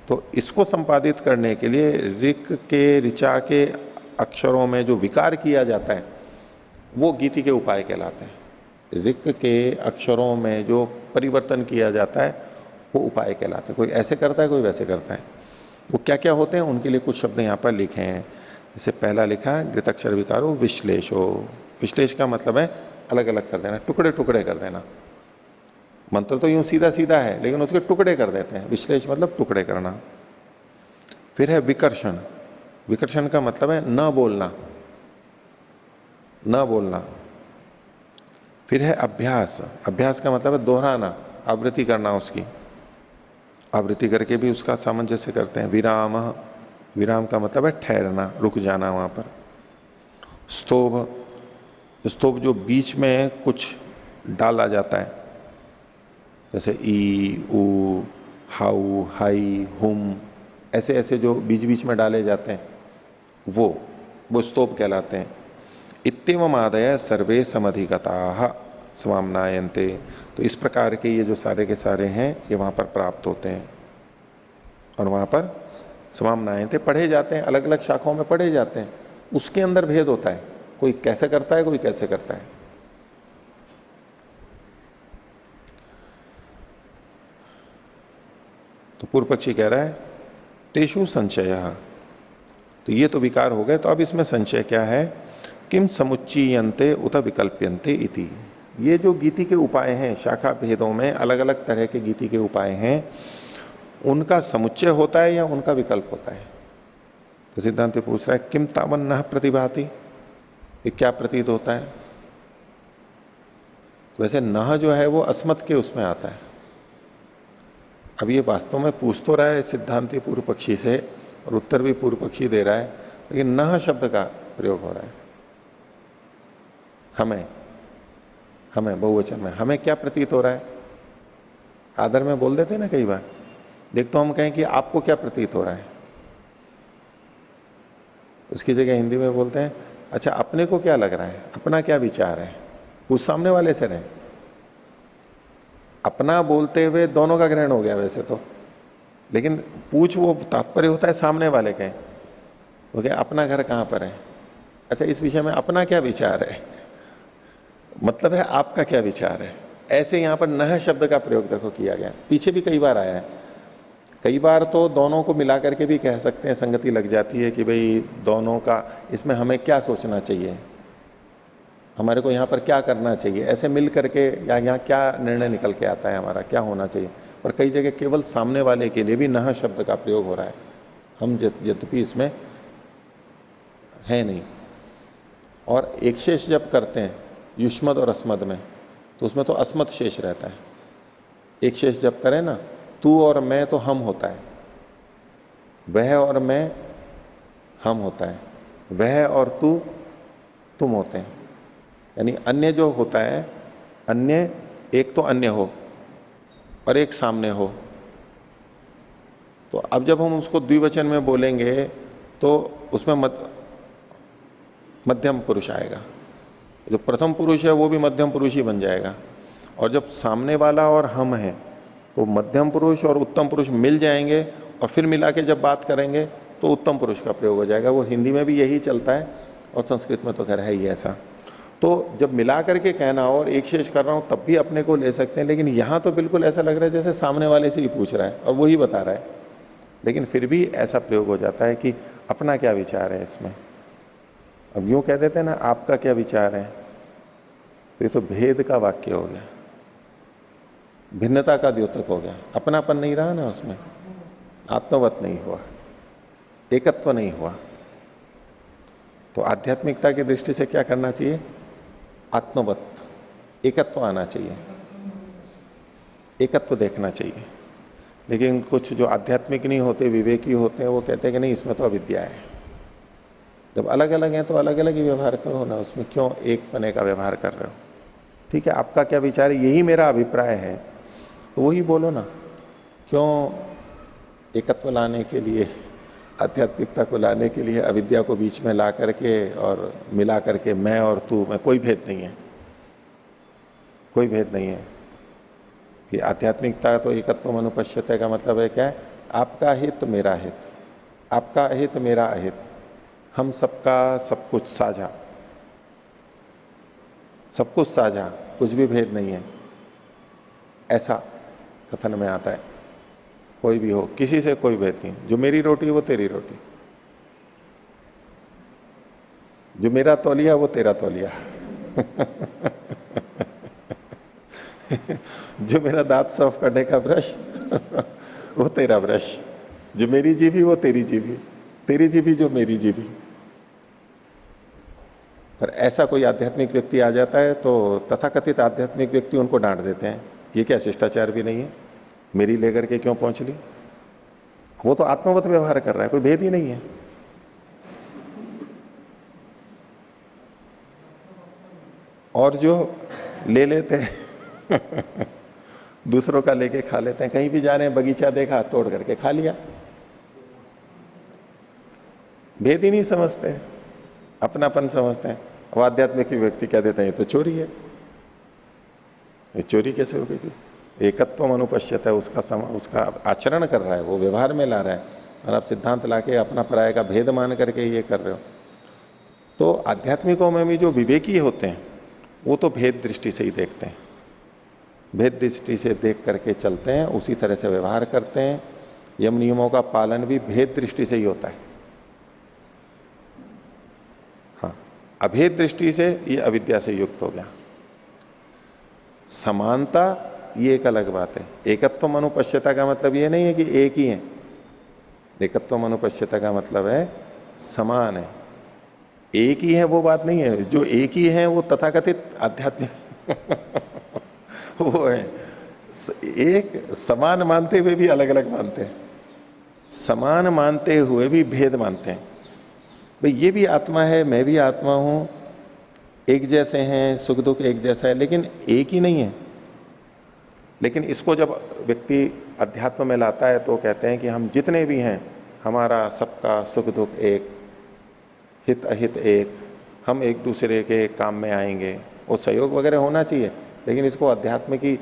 तो इसको संपादित करने के लिए ऋक के ऋचा के अक्षरों में जो विकार किया जाता है वो गीति के उपाय कहलाते हैं। ऋक के अक्षरों में जो परिवर्तन किया जाता है वो उपाय कहलाते हैं। कोई ऐसे करता है, कोई वैसे करता है। वो क्या क्या होते हैं उनके लिए कुछ शब्द यहां पर लिखे हैं। जैसे पहला लिखा है घृताक्षर विकारो विश्लेषो, विश्लेष का मतलब है अलग अलग कर देना, टुकड़े टुकड़े कर देना। मंत्र तो यूं सीधा सीधा है, लेकिन उसके टुकड़े कर देते हैं, विश्लेष मतलब टुकड़े करना। फिर है विकर्षण, विकर्षण का मतलब है न बोलना, न बोलना। फिर है अभ्यास, अभ्यास का मतलब है दोहराना, आवृत्ति करना, उसकी आवृत्ति करके भी उसका सामंजस्य करते हैं। विराम, विराम का मतलब है ठहरना, रुक जाना वहां पर। स्तोभ, स्तोभ जो बीच में कुछ डाला जाता है, जैसे ई ऊ हाउ हाई हुम, ऐसे ऐसे जो बीच बीच में डाले जाते हैं, वो स्तोप कहलाते हैं। इत्येवम आदय सर्वे समधिगता स्वामनायन्ते। तो इस प्रकार के ये जो सारे के सारे हैं ये वहां पर प्राप्त होते हैं और वहां पर स्वामनायन्ते पढ़े जाते हैं, अलग अलग शाखाओं में पढ़े जाते हैं। उसके अंदर भेद होता है, कोई कैसे करता है, कोई कैसे करता है। तो पूर्व पक्षी कह रहा है तेषु संशय, तो ये तो विकार हो गए, तो अब इसमें संशय क्या है? किम समुच्चीयन्ते उत विकल्प्यन्ते इति। ये जो गीति के उपाय हैं, शाखा भेदों में अलग अलग तरह के गीति के उपाय हैं, उनका समुच्चय होता है या उनका विकल्प होता है? तो सिद्धांत पूछ रहा है किम तावन न प्रतिभाति, ये क्या प्रतीत होता है? वैसे नह जो है वो अस्मत् के उसमें आता है। अब ये वास्तव में पूछ तो रहा है सिद्धांति पूर्व पक्षी से और उत्तर भी पूर्व पक्षी दे रहा है, लेकिन नह शब्द का प्रयोग हो रहा है। हमें बहुवचन में हमें क्या प्रतीत हो रहा है? आदर में बोल देते ना कई बार, देख तो हम कहें कि आपको क्या प्रतीत हो रहा है, उसकी जगह हिंदी में बोलते हैं अच्छा अपने को क्या लग रहा है, अपना क्या विचार है। कुछ सामने वाले से रहे, अपना बोलते हुए दोनों का ग्रहण हो गया वैसे तो, लेकिन पूछ वो तात्पर्य होता है सामने वाले के, वो क्या अपना घर कहां पर है, अच्छा इस विषय में अपना क्या विचार है, मतलब है आपका क्या विचार है। ऐसे यहां पर नह शब्द का प्रयोग देखो किया गया, पीछे भी कई बार आया है। कई बार तो दोनों को मिलाकर के भी कह सकते हैं, संगति लग जाती है कि भाई दोनों का इसमें हमें क्या सोचना चाहिए, हमारे को यहां पर क्या करना चाहिए, ऐसे मिल करके या यहां क्या निर्णय निकल के आता है, हमारा क्या होना चाहिए। पर कई जगह केवल सामने वाले के लिए भी नह शब्द का प्रयोग हो रहा है, हम यद्यपि इसमें है नहीं। और एक शेष जब करते हैं युष्मद और अस्मद में, तो उसमें तो अस्मद शेष रहता है। एक शेष जब करें ना, तू और मैं तो हम होता है, वह और मैं हम होता है, वह और तू तुम होते हैं। यानी अन्य जो होता है, अन्य एक तो अन्य हो और एक सामने हो। तो अब जब हम उसको द्विवचन में बोलेंगे तो उसमें मध्यम पुरुष आएगा, जो प्रथम पुरुष है वो भी मध्यम पुरुष ही बन जाएगा। और जब सामने वाला और हम है तो मध्यम पुरुष और उत्तम पुरुष मिल जाएंगे और फिर मिला के जब बात करेंगे तो उत्तम पुरुष का प्रयोग हो जाएगा। वो हिंदी में भी यही चलता है और संस्कृत में तो खैर है ही ऐसा। तो जब मिला करके कहना हो और एक शेष कर रहा हूं तब भी अपने को ले सकते हैं, लेकिन यहां तो बिल्कुल ऐसा लग रहा है जैसे सामने वाले से ही पूछ रहा है और वो ही बता रहा है, लेकिन फिर भी ऐसा प्रयोग हो जाता है कि अपना क्या विचार है इसमें। अब यूं कह देते हैं ना आपका क्या विचार है, तो ये तो भेद का वाक्य हो गया, भिन्नता का द्योतक हो गया, अपनापन नहीं रहा ना उसमें, आत्मवत नहीं हुआ, एकत्व नहीं हुआ। तो आध्यात्मिकता की दृष्टि से क्या करना चाहिए? आत्मवत एकत्व आना चाहिए, एकत्व देखना चाहिए। लेकिन कुछ जो आध्यात्मिक नहीं होते, विवेकी होते हैं, वो कहते हैं कि नहीं इसमें तो अविद्या है। जब अलग अलग हैं तो अलग अलग ही व्यवहार करो ना, उसमें क्यों एक पने का व्यवहार कर रहे हो। ठीक है, आपका क्या विचार है, यही मेरा अभिप्राय है, तो वही बोलो ना। क्यों एकत्व लाने के लिए, आध्यात्मिकता को लाने के लिए अविद्या को बीच में ला करके और मिला करके मैं और तू में कोई भेद नहीं है, कोई भेद नहीं है। कि आध्यात्मिकता तो एकत्व अनुपश्यते का मतलब है क्या है? आपका हित मेरा हित, आपका हित मेरा अहित, हम सबका सब कुछ साझा, सब कुछ साझा, कुछ भी भेद नहीं है, ऐसा कथन में आता है। कोई भी हो, किसी से कोई भेद नहीं, जो मेरी रोटी वो तेरी रोटी, जो मेरा तौलिया वो तेरा तौलिया जो मेरा दांत साफ करने का ब्रश वो तेरा ब्रश, जो मेरी जीभी वो तेरी जीभी, तेरी जीभी जो मेरी जीभी। पर ऐसा कोई आध्यात्मिक व्यक्ति आ जाता है तो तथाकथित आध्यात्मिक व्यक्ति उनको डांट देते हैं, ये क्या शिष्टाचार भी नहीं है, मेरी लेकर के क्यों पहुंच ली। वो तो आत्मवत व्यवहार कर रहा है, कोई भेद ही नहीं है। और जो ले लेते हैं दूसरों का लेके खा लेते हैं, कहीं भी जा रहे हैं बगीचा देखा तोड़ करके खा लिया, भेद ही नहीं समझते, अपनापन समझते हैं। अब आध्यात्मिक व्यक्ति कह देते हैं ये तो चोरी है, ये चोरी कैसे हो गई थी? एकत्व अनुपश्यत है, उसका आचरण कर रहा है, वो व्यवहार में ला रहा है, और आप सिद्धांत लाके अपना पराये का भेद मान करके ये कर रहे हो। तो आध्यात्मिकों में भी जो विवेकी होते हैं वो तो भेद दृष्टि से ही देखते हैं, भेद दृष्टि से देख करके चलते हैं, उसी तरह से व्यवहार करते हैं। यम नियमों का पालन भी भेद दृष्टि से ही होता है। हाँ, अभेद दृष्टि से ये अविद्या से युक्त हो गया। समानता ये एक अलग बात है। एकत्व अनुपश्यता का मतलब ये नहीं है कि एक ही है। एकत्व अनुपश्यता का मतलब है समान है, एक ही है, वो बात नहीं है। जो एक ही है वो तथाकथित आध्यात्मिक वो है। एक समान मानते हुए भी अलग अलग मानते हैं, समान मानते हुए भी भेद मानते हैं। भाई ये भी आत्मा है, मैं भी आत्मा हूं, एक जैसे हैं, सुख दुख एक जैसा है, लेकिन एक ही नहीं है। लेकिन इसको जब व्यक्ति अध्यात्म में लाता है तो कहते हैं कि हम जितने भी हैं, हमारा सबका सुख दुख एक, हित अहित एक, हम एक दूसरे के काम में आएंगे, वो सहयोग वगैरह होना चाहिए। लेकिन इसको अध्यात्म की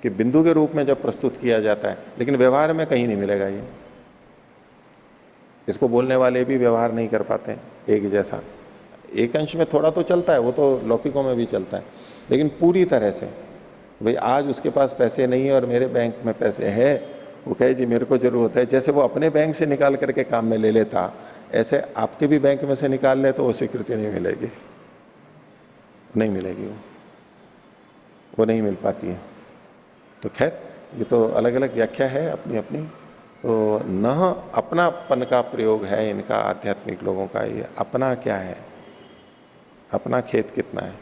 बिंदु के रूप में जब प्रस्तुत किया जाता है, लेकिन व्यवहार में कहीं नहीं मिलेगा ये। इसको बोलने वाले भी व्यवहार नहीं कर पाते एक जैसा। एक अंश में थोड़ा तो चलता है, वो तो लौकिकों में भी चलता है, लेकिन पूरी तरह से भाई आज उसके पास पैसे नहीं है और मेरे बैंक में पैसे है, वो कहे जी मेरे को जरूरत है, जैसे वो अपने बैंक से निकाल करके काम में ले लेता, ऐसे आपके भी बैंक में से निकाल ले तो वो स्वीकृति नहीं मिलेगी, नहीं मिलेगी, वो नहीं मिल पाती है। तो खैर ये तो अलग अलग व्याख्या है अपनी अपनी। तो न अपनापन का प्रयोग है इनका, आध्यात्मिक लोगों का। ये अपना क्या है, अपना खेत कितना है।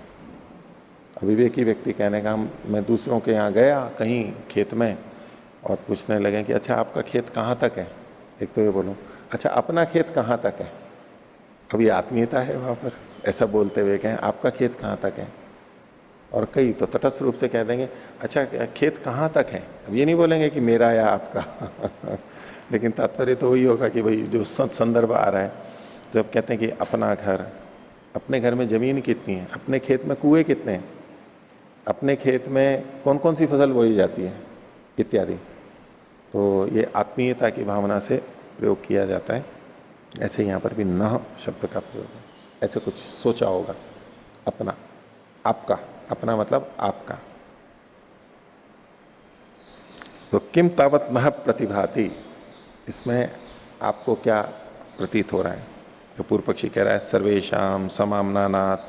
अविवेकी व्यक्ति कहने का, मैं दूसरों के यहां गया कहीं खेत में और पूछने लगे कि अच्छा आपका खेत कहां तक है। एक तो ये बोलूं अच्छा अपना खेत कहां तक है, अब ये आत्मीयता है वहां पर, ऐसा बोलते हुए कहें आपका खेत कहां तक है। और कई तो तटस्थ रूप से कह देंगे अच्छा खेत कहां तक है, अब ये नहीं बोलेंगे कि मेरा या आपका लेकिन तात्पर्य तो वही होगा कि भाई जो संदर्भ आ रहा है, जब कहते हैं कि अपना घर, अपने घर में जमीन कितनी है, अपने खेत में कुएं कितने हैं, अपने खेत में कौन कौन सी फसल बोई जाती है इत्यादि। तो ये आत्मीयता की भावना से प्रयोग किया जाता है। ऐसे यहां पर भी न शब्द का प्रयोग है, ऐसे कुछ सोचा होगा। अपना, आपका, अपना मतलब आपका। तो किम तावत न प्रतिभाति, इसमें आपको क्या प्रतीत हो रहा है। तो पूर्व पक्षी कह रहा है सर्वेशम समामनानात्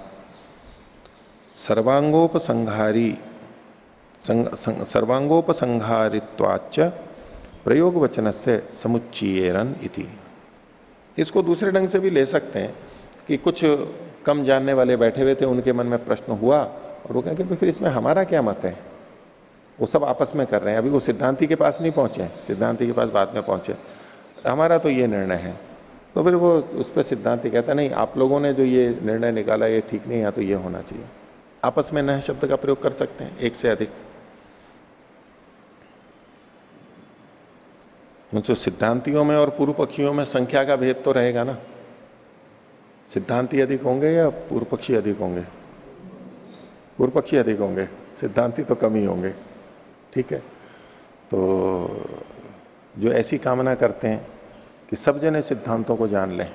सर्वांगोपसंहारी सर्वांगोपसंहारित्वाच्च प्रयोग वचन से समुच्चयेरन इति। इसको दूसरे ढंग से भी ले सकते हैं कि कुछ कम जानने वाले बैठे हुए थे, उनके मन में प्रश्न हुआ और वो कहेंगे फिर इसमें हमारा क्या मत है। वो सब आपस में कर रहे हैं, अभी वो सिद्धांति के पास नहीं पहुंचे, सिद्धांति के पास बाद में पहुंचे, हमारा तो ये निर्णय है। तो फिर वो उस पर सिद्धांति कहता नहीं आप लोगों ने जो ये निर्णय निकाला ये ठीक नहीं है, तो ये होना चाहिए। आपस में नए शब्द का प्रयोग कर सकते हैं, एक से अधिक। तो सिद्धांतियों में और पूर्व पक्षियों में संख्या का भेद तो रहेगा ना। सिद्धांति अधिक होंगे या पूर्व पक्षी अधिक होंगे? पूर्व पक्षी अधिक होंगे, सिद्धांति तो कम ही होंगे। ठीक है, तो जो ऐसी कामना करते हैं कि सब जने सिद्धांतों को जान लें,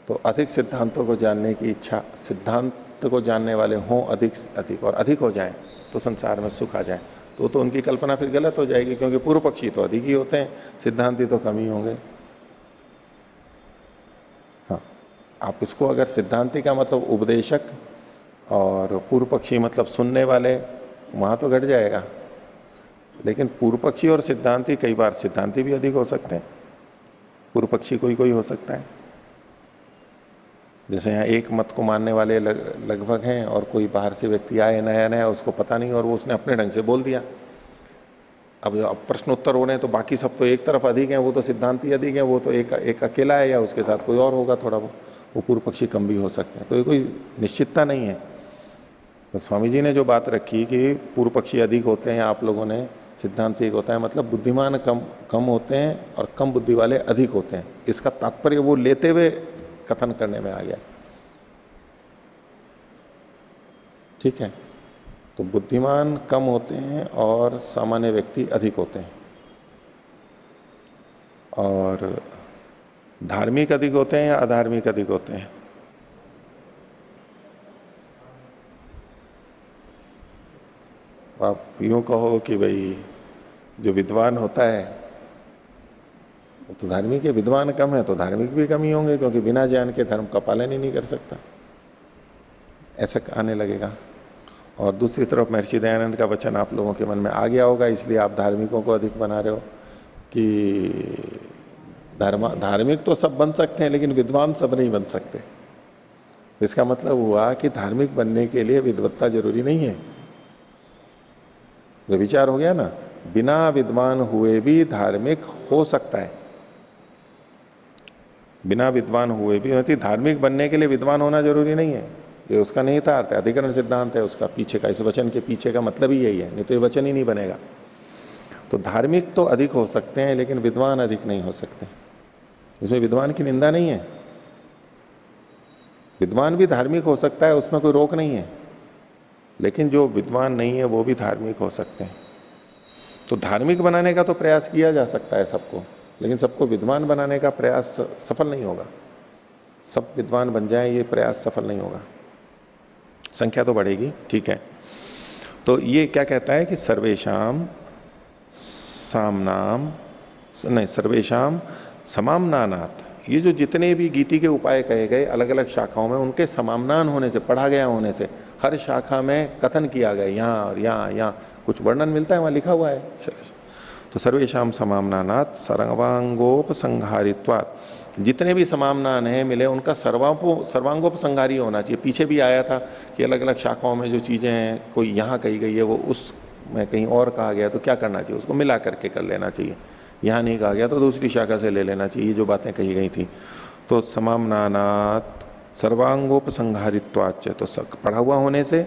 तो अधिक सिद्धांतों को जानने की इच्छा, सिद्धांत को जानने वाले हों अधिक से अधिक और अधिक हो जाएं तो संसार में सुख आ जाए, तो उनकी कल्पना फिर गलत हो जाएगी, क्योंकि पूर्व पक्षी तो अधिक ही होते हैं, सिद्धांती तो कम ही होंगे। हाँ, आप इसको अगर सिद्धांति का मतलब उपदेशक और पूर्व पक्षी मतलब सुनने वाले, वहां तो घट जाएगा। लेकिन पूर्व पक्षी और सिद्धांति, कई बार सिद्धांति भी अधिक हो सकते हैं, पूर्व पक्षी कोई कोई हो सकता है। जैसे यहां एक मत को मानने वाले लगभग हैं और कोई बाहर से व्यक्ति आए नया नया, उसको पता नहीं और वो उसने अपने ढंग से बोल दिया। अब प्रश्न उत्तर हो रहे हैं तो बाकी सब तो एक तरफ अधिक हैं, वो तो सिद्धांति अधिक है, वो तो एक अकेला है या उसके साथ कोई और होगा थोड़ा, वो पूर्व पक्षी कम भी हो सकते हैं। तो ये कोई निश्चितता नहीं है। तो स्वामी जी ने जो बात रखी कि पूर्व पक्षी अधिक होते हैं, आप लोगों ने सिद्धांत एक होता है, मतलब बुद्धिमान कम कम होते हैं और कम बुद्धि वाले अधिक होते हैं, इसका तात्पर्य वो लेते हुए कथन करने में आ गया। ठीक है, तो बुद्धिमान कम होते हैं और सामान्य व्यक्ति अधिक होते हैं, और धार्मिक अधिक होते हैं या अधार्मिक अधिक होते हैं? आप यूं कहो कि भाई जो विद्वान होता है वो तो धार्मिक है, विद्वान कम है तो धार्मिक भी कम ही होंगे, क्योंकि बिना ज्ञान के धर्म का पालन ही नहीं कर सकता, ऐसा आने लगेगा। और दूसरी तरफ महर्षि दयानंद का वचन आप लोगों के मन में आ गया होगा, इसलिए आप धार्मिकों को अधिक बना रहे हो कि धार्मिक तो सब बन सकते हैं लेकिन विद्वान सब नहीं बन सकते। तो इसका मतलब हुआ कि धार्मिक बनने के लिए विद्वत्ता जरूरी नहीं है। जो विचार हो गया ना, बिना विद्वान हुए भी धार्मिक हो सकता है। बिना विद्वान हुए भी, मतलब धार्मिक बनने के लिए विद्वान होना जरूरी नहीं है, ये उसका नहीं था अर्थ है, अधिकरण सिद्धांत है उसका पीछे का, इस वचन के पीछे का मतलब ही यही है, नहीं तो ये वचन ही नहीं बनेगा। तो धार्मिक तो अधिक हो सकते हैं लेकिन विद्वान अधिक नहीं हो सकते, इसमें विद्वान की निंदा नहीं है। विद्वान भी धार्मिक हो सकता है, उसमें कोई रोक नहीं है, लेकिन जो विद्वान नहीं है वो भी धार्मिक हो सकते हैं। तो धार्मिक बनाने का तो प्रयास किया जा सकता है सबको, लेकिन सबको विद्वान बनाने का प्रयास सफल नहीं होगा। सब विद्वान बन जाए ये प्रयास सफल नहीं होगा, संख्या तो बढ़ेगी, ठीक है। तो ये क्या कहता है कि सर्वेशाम सामनाम, नहीं सर्वेशाम समामनानात, ये जो जितने भी गीति के उपाय कहे गए अलग अलग शाखाओं में, उनके समामनान होने से, पढ़ा गया होने से, हर शाखा में कथन किया गया, यहां और यहां कुछ वर्णन मिलता है, वहां लिखा हुआ है। तो सर्वेशाम समामनानात सर्वांगोपसंहारित्वात्, जितने भी समामनान है मिले उनका सर्वांगोपसंहारी होना चाहिए। पीछे भी आया था कि अलग अलग शाखाओं में जो चीजें हैं, कोई यहां कही गई है वो उसमें कहीं और कहा गया, तो क्या करना चाहिए, उसको मिला करके कर लेना चाहिए। यहां नहीं कहा गया तो दूसरी शाखा से ले लेना चाहिए जो बातें कही गई थी। तो समामनानात सर्वांगोपसंहारित्वाच्च, तो पढ़ा हुआ होने से,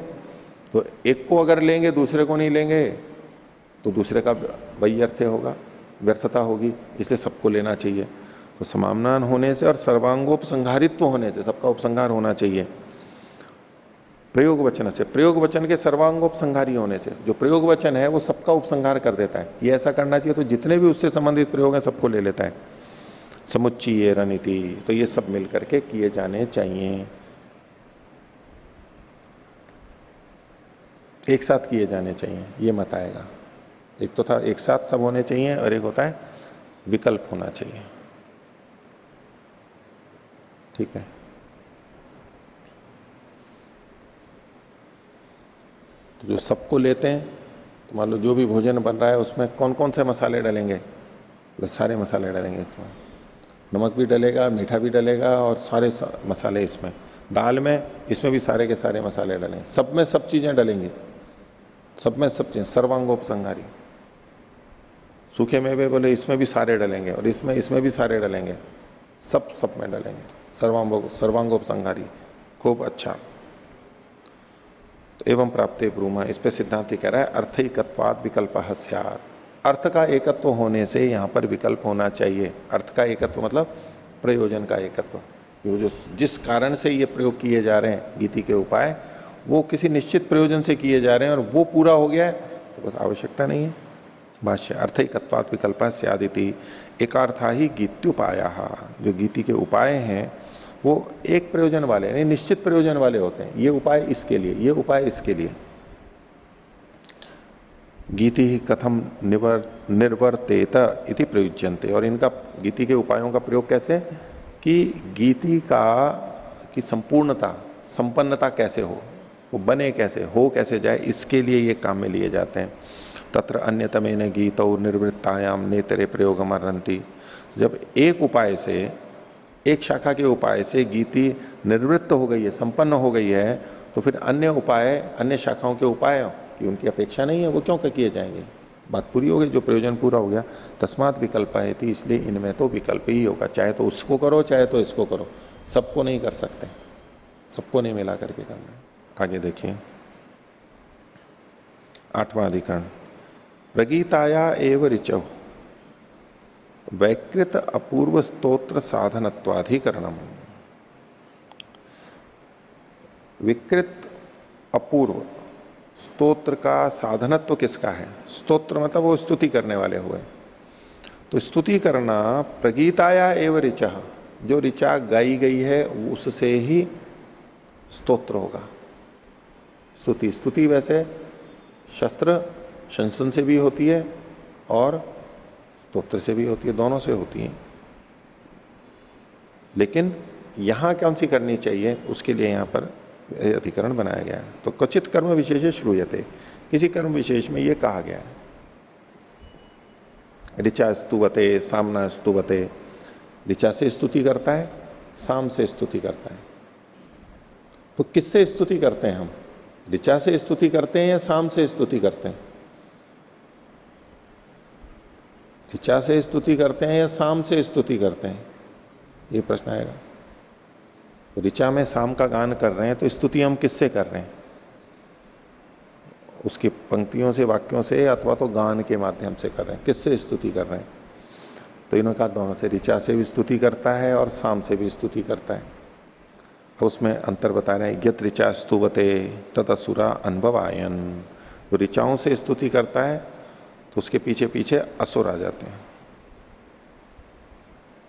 तो एक को अगर लेंगे दूसरे को नहीं लेंगे तो दूसरे का वही अर्थ होगा, व्यर्थता होगी, इसलिए सबको लेना चाहिए। तो समामनान होने से और सर्वांगोपसंहारित्व होने से, सबका उपसंहार होना चाहिए। प्रयोग वचन से, प्रयोग वचन के सर्वांगोपसंहारी होने से, जो प्रयोग वचन है वो सबका उपसंहार कर देता है, ये ऐसा करना चाहिए, तो जितने भी उससे संबंधित प्रयोग हैं सबको ले लेता है। समुच्चय रणनीति, तो ये सब मिलकर के किए जाने चाहिए, एक साथ किए जाने चाहिए, ये मत आएगा। एक तो था एक साथ सब होने चाहिए, और एक होता है विकल्प होना चाहिए, ठीक है। तो जो सबको लेते हैं, तो मान लो जो भी भोजन बन रहा है उसमें कौन कौन से मसाले डलेंगे, तो सारे मसाले डलेंगे इसमें, नमक भी डलेगा, मीठा भी डलेगा, और सारे मसाले इसमें, दाल में इसमें भी सारे के सारे मसाले डलेंगे, सब में सब चीजें डलेंगी, सब में सब चीजें, सर्वांगोपसंहारी। सूखे मेवे बोले इसमें भी सारे डलेंगे, और इसमें भी सारे डलेंगे, सब में डलेंगे, सर्वांगोपसंहारी, खूब अच्छा। तो एवं प्राप्ते ब्रूमा, इस पे सिद्धांत कह रहा है अर्थैकत्वाद विकल्प स्यात्, अर्थ का एकत्व होने से यहां पर विकल्प होना चाहिए। अर्थ का एकत्व मतलब प्रयोजन का एकत्व, जो जिस कारण से ये प्रयोग किए जा रहे हैं गीति के उपाय, वो किसी निश्चित प्रयोजन से किए जा रहे हैं, और वो पूरा हो गया है तो बस आवश्यकता नहीं है। भाष्य अर्थैकत्वात् विकल्प स्यादिति एकार्था ही गीत्युपाया, जो गीति के उपाय हैं वो एक प्रयोजन वाले नहीं, निश्चित प्रयोजन वाले होते हैं। ये उपाय इसके लिए, ये उपाय इसके लिए। गीति ही कथम निर्वर्तेत इति प्रयुज्यन्ते, और इनका गीति के उपायों का प्रयोग कैसे, कि गीति का की संपूर्णता, संपन्नता कैसे हो, वो बने कैसे, हो कैसे जाए, इसके लिए ये काम में लिए जाते हैं। तत्र अन्यतमेन गीतौ निर्वृत्तायाम नेतरे प्रयोगम अर्हन्ति, जब एक उपाय से, एक शाखा के उपाय से गीति निर्वृत्त हो गई है, संपन्न हो गई है, तो फिर अन्य उपाय, अन्य शाखाओं के उपाय की उनकी अपेक्षा नहीं है, वो क्यों किए जाएंगे, बात पूरी हो गई, जो प्रयोजन पूरा हो गया। तस्मात् विकल्प है, इसलिए इनमें तो विकल्प ही होगा, चाहे तो उसको करो चाहे तो इसको करो, सबको नहीं कर सकते, सबको नहीं मिला करके करना। आगे देखिए 8वां अधिकरण, प्रगीताया एव ऋचौ वैकृत अपूर्व स्तोत्र साधनत्वाधिकरणम। विकृत अपूर्व स्तोत्र का साधनत्व किसका है? स्तोत्र मतलब वो स्तुति करने वाले हुए, तो स्तुति करना प्रगीताया एव ऋचा, जो ऋचा गाई गई है उससे ही स्तोत्र होगा। स्तुति स्तुति वैसे शस्त्र शंसन से भी होती है और स्तोत्र से भी होती है, दोनों से होती है। लेकिन यहां कौन सी करनी चाहिए उसके लिए यहां पर अधिकरण बनाया गया है। तो क्वचित कर्म विशेष श्रूयते, किसी कर्म विशेष में यह कहा गया है। ऋचा स्तुवते सामना स्तुवते, ऋचा से स्तुति करता है, साम से स्तुति करता है। तो किससे स्तुति करते हैं हम? ऋचा से स्तुति करते हैं या साम से स्तुति करते हैं? ऋचा से स्तुति करते हैं या साम से स्तुति करते हैं, ये प्रश्न आएगा। तो ऋचा में साम का गान कर रहे हैं तो स्तुति हम किससे कर रहे हैं? उसकी पंक्तियों से, वाक्यों से, अथवा तो गान के माध्यम से कर रहे हैं। किससे स्तुति कर रहे हैं? तो इन्होंने कहा दोनों से, ऋचा से भी स्तुति करता है और साम से भी स्तुति करता है। तो उसमें अंतर बता रहे हैं। यत ऋचा स्तुवते तद असुरा अनुभवायन, तो ऋचाओं से स्तुति करता है तो उसके पीछे पीछे असुर आ जाते हैं,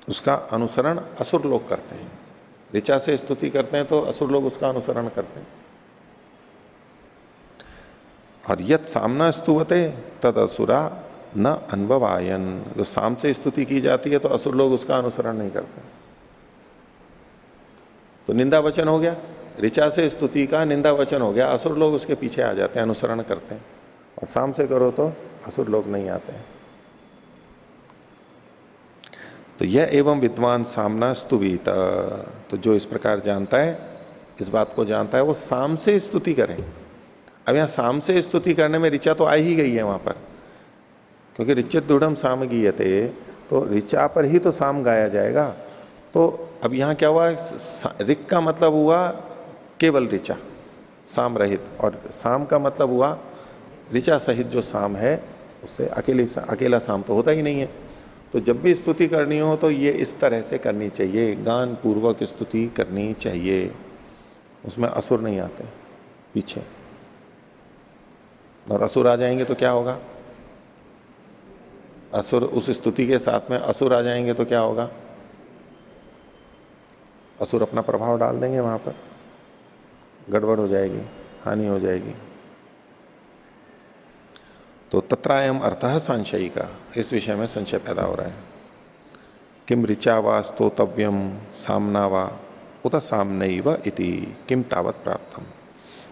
उसका अनुसरण असुर लोग करते हैं। ऋचा से स्तुति करते हैं तो असुर लोग उसका अनुसरण करते हैं। और यत सामना स्तुवते तद असुरा न अनुभवायन, जो साम से स्तुति की जाती है तो असुर लोग उसका अनुसरण नहीं करते। तो निंदा वचन हो गया, ऋचा से स्तुति का निंदा वचन हो गया, असुर लोग उसके पीछे आ जाते हैं, अनुसरण करते हैं। और साम से करो तो असुर लोग नहीं आते हैं। तो यह एवं विद्वान सामना स्तुवीत, तो जो इस प्रकार जानता है, इस बात को जानता है, वो साम से स्तुति करें। अब यहां साम से स्तुति करने में ऋचा तो आ ही गई है वहां पर, क्योंकि ऋचित दृढ़म साम गीयते, तो ऋचा पर ही तो साम गाया जाएगा। तो अब यहां क्या हुआ? ऋक का मतलब हुआ केवल ऋचा, साम रहित, और साम का मतलब हुआ ऋचा सहित जो साम है उससे अकेला साम तो होता ही नहीं है। तो जब भी स्तुति करनी हो तो ये इस तरह से करनी चाहिए, गान पूर्वक स्तुति करनी चाहिए, उसमें असुर नहीं आते पीछे। और असुर आ जाएंगे तो क्या होगा? असुर, उस स्तुति के साथ में असुर आ जाएंगे तो क्या होगा? असुर अपना प्रभाव डाल देंगे वहां पर, गड़बड़ हो जाएगी, हानि हो जाएगी। तो तत्रायम अर्थः संशयी का, इस विषय में संशय पैदा हो रहा है। किम ऋचा वा स्तोतव्यम सामना वा उत सामनैव इति किम तावत प्राप्तम।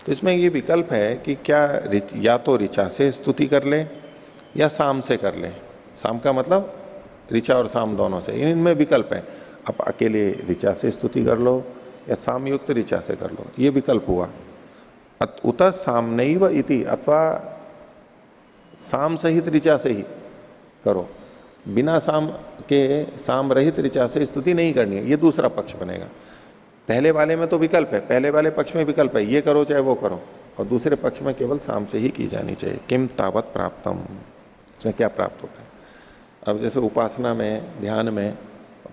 तो इसमें ये विकल्प है कि क्या या तो ऋचा से स्तुति कर ले या साम से कर ले। साम का मतलब ऋचा और साम दोनों से, इनमें विकल्प है। आप अकेले ऋचा से स्तुति कर लो या साम युक्त ऋचा से कर लो, ये विकल्प हुआ। उत सामनैव इति, अथवा साम सहित ऋचा से ही करो, बिना साम के, साम रहित ऋचा से स्तुति नहीं करनी है, ये दूसरा पक्ष बनेगा। पहले वाले में तो विकल्प है, पहले वाले पक्ष में विकल्प है, ये करो चाहे वो करो, और दूसरे पक्ष में केवल साम से ही की जानी चाहिए। किम तावत प्राप्तम, इसमें क्या प्राप्त होता है? अब जैसे उपासना में, ध्यान में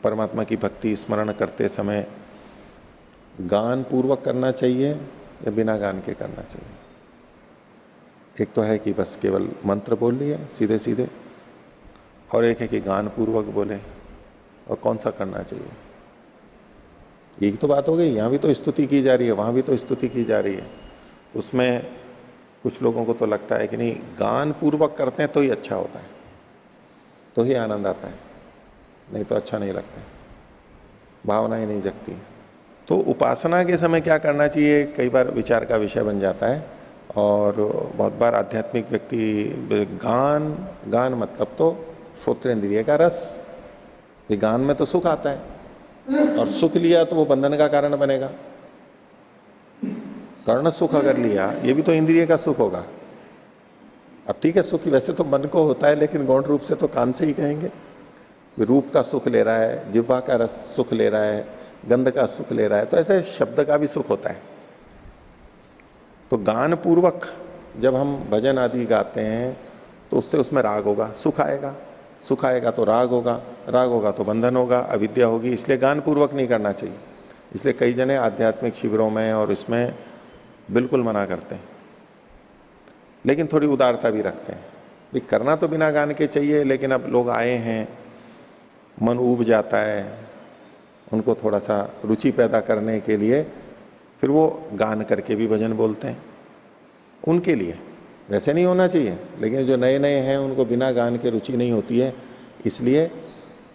परमात्मा की भक्ति स्मरण करते समय गान पूर्वक करना चाहिए या बिना गान के करना चाहिए? एक तो है कि बस केवल मंत्र बोल लिए सीधे सीधे, और एक है कि गान पूर्वक बोले। और कौन सा करना चाहिए? एक तो बात हो गई, यहां भी तो स्तुति की जा रही है, वहां भी तो स्तुति की जा रही है। उसमें कुछ लोगों को तो लगता है कि नहीं, गान पूर्वक करते हैं तो ही अच्छा होता है, तो ही आनंद आता है, नहीं तो अच्छा नहीं लगता है, भावनाएं नहीं जगती। तो उपासना के समय क्या करना चाहिए, कई बार विचार का विषय बन जाता है। और बहुत बार आध्यात्मिक व्यक्ति गान मतलब तो श्रोत्रेंद्रिय का रस, ये गान में तो सुख आता है, और सुख लिया तो वो बंधन का कारण बनेगा। कर्ण सुख अगर लिया, ये भी तो इंद्रिय का सुख होगा। अब ठीक है, सुख वैसे तो मन को होता है, लेकिन गौण रूप से तो कान से ही कहेंगे। रूप का सुख ले रहा है, जिह्वा का रस सुख ले रहा है, गंध का सुख ले रहा है, तो ऐसे शब्द का भी सुख होता है। तो गान पूर्वक जब हम भजन आदि गाते हैं तो उससे उसमें राग होगा, सुख आएगा, सुख आएगा तो राग होगा, राग होगा तो बंधन होगा, अविद्या होगी। इसलिए गान पूर्वक नहीं करना चाहिए। इसलिए कई जने आध्यात्मिक शिविरों में और इसमें बिल्कुल मना करते हैं, लेकिन थोड़ी उदारता भी रखते हैं। भी करना तो बिना गान के चाहिए, लेकिन अब लोग आए हैं, मन ऊब जाता है, उनको थोड़ा सा रुचि पैदा करने के लिए फिर वो गान करके भी भजन बोलते हैं। उनके लिए वैसे नहीं होना चाहिए, लेकिन जो नए नए हैं उनको बिना गान के रुचि नहीं होती है, इसलिए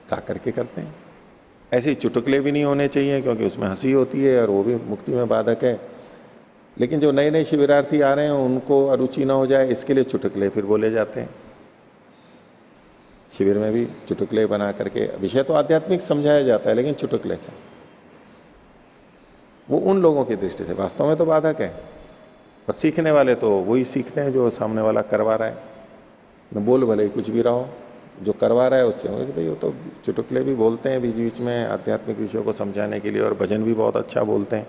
गा करके करते हैं। ऐसे ही चुटकुले भी नहीं होने चाहिए, क्योंकि उसमें हंसी होती है और वो भी मुक्ति में बाधक है। लेकिन जो नए नए शिविरार्थी आ रहे हैं उनको अरुचि ना हो जाए, इसके लिए चुटकुले फिर बोले जाते हैं। शिविर में भी चुटकुले बना करके, विषय तो आध्यात्मिक समझाया जाता है, लेकिन चुटकुले से, वो उन लोगों की दृष्टि से वास्तव में तो बाधक है। और सीखने वाले तो वही सीखते हैं जो सामने वाला करवा रहा है, न बोल भले ही कुछ भी रहा हो, जो करवा रहा है उससे कि भाई वो तो चुटकुले भी बोलते हैं बीच बीच में आध्यात्मिक विषयों को समझाने के लिए, और भजन भी बहुत अच्छा बोलते हैं।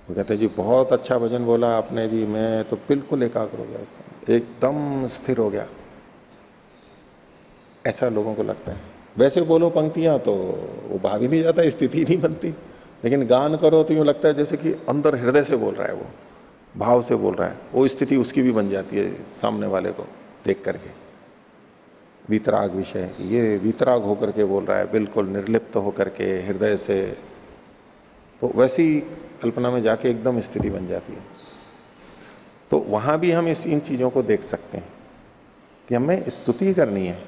वो कहते हैं जी बहुत अच्छा भजन बोला आपने जी, मैं तो बिल्कुल एकाग्र हो गया, उससे एकदम स्थिर हो गया, ऐसा लोगों को लगता है। वैसे बोलो पंक्तियां तो वो भाव ही नहीं जाता, स्थिति नहीं बनती। लेकिन गान करो तो यूं लगता है जैसे कि अंदर हृदय से बोल रहा है, वो भाव से बोल रहा है, वो स्थिति उसकी भी बन जाती है सामने वाले को देख करके। वीतराग विषय, ये वीतराग होकर के बोल रहा है, बिल्कुल निर्लिप्त होकर के हृदय से, तो वैसी कल्पना में जाके एकदम स्थिति बन जाती है। तो वहां भी हम इन चीजों को देख सकते हैं कि हमें स्तुति करनी है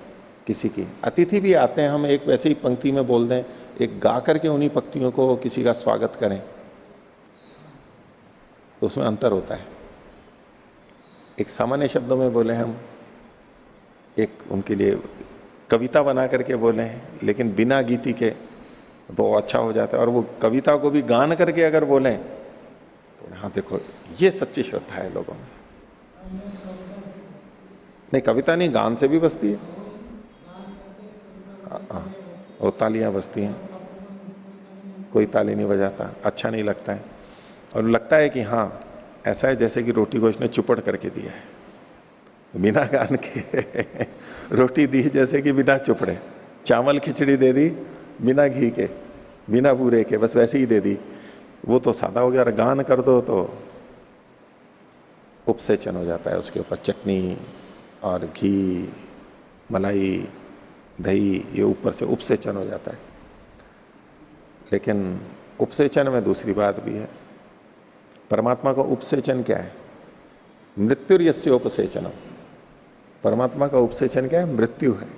किसी की। अतिथि भी आते हैं, हम एक वैसे ही पंक्ति में बोल दें, एक गा करके उन्हीं पंक्तियों को किसी का स्वागत करें, तो उसमें अंतर होता है। एक सामान्य शब्दों में बोले हम, एक उनके लिए कविता बना करके बोले, लेकिन बिना गीति के तो अच्छा हो जाता है। और वो कविता को भी गान करके अगर बोले तो हाँ देखो ये सच्ची श्रद्धा है लोगों में। नहीं, कविता नहीं, गान से भी बसती है, वो तालियां बजती हैं, कोई ताली नहीं बजाता, अच्छा नहीं लगता है। और लगता है कि हाँ ऐसा है जैसे कि रोटी को इसने चुपड़ करके दिया है, बिना गान के रोटी दी जैसे कि बिना चुपड़े, चावल खिचड़ी दे दी बिना घी के, बिना बूरे के, बस वैसे ही दे दी, वो तो सादा हो गया। और गान कर दो तो उपसेचन हो जाता है, उसके ऊपर चटनी और घी, मलाई, दही, ये ऊपर से उपसेचन हो जाता है। लेकिन उपसेचन में दूसरी बात भी है। परमात्मा का उपसेचन क्या है? मृत्यु यस्य उपसेचन। परमात्मा का उपसेचन क्या है? मृत्यु है।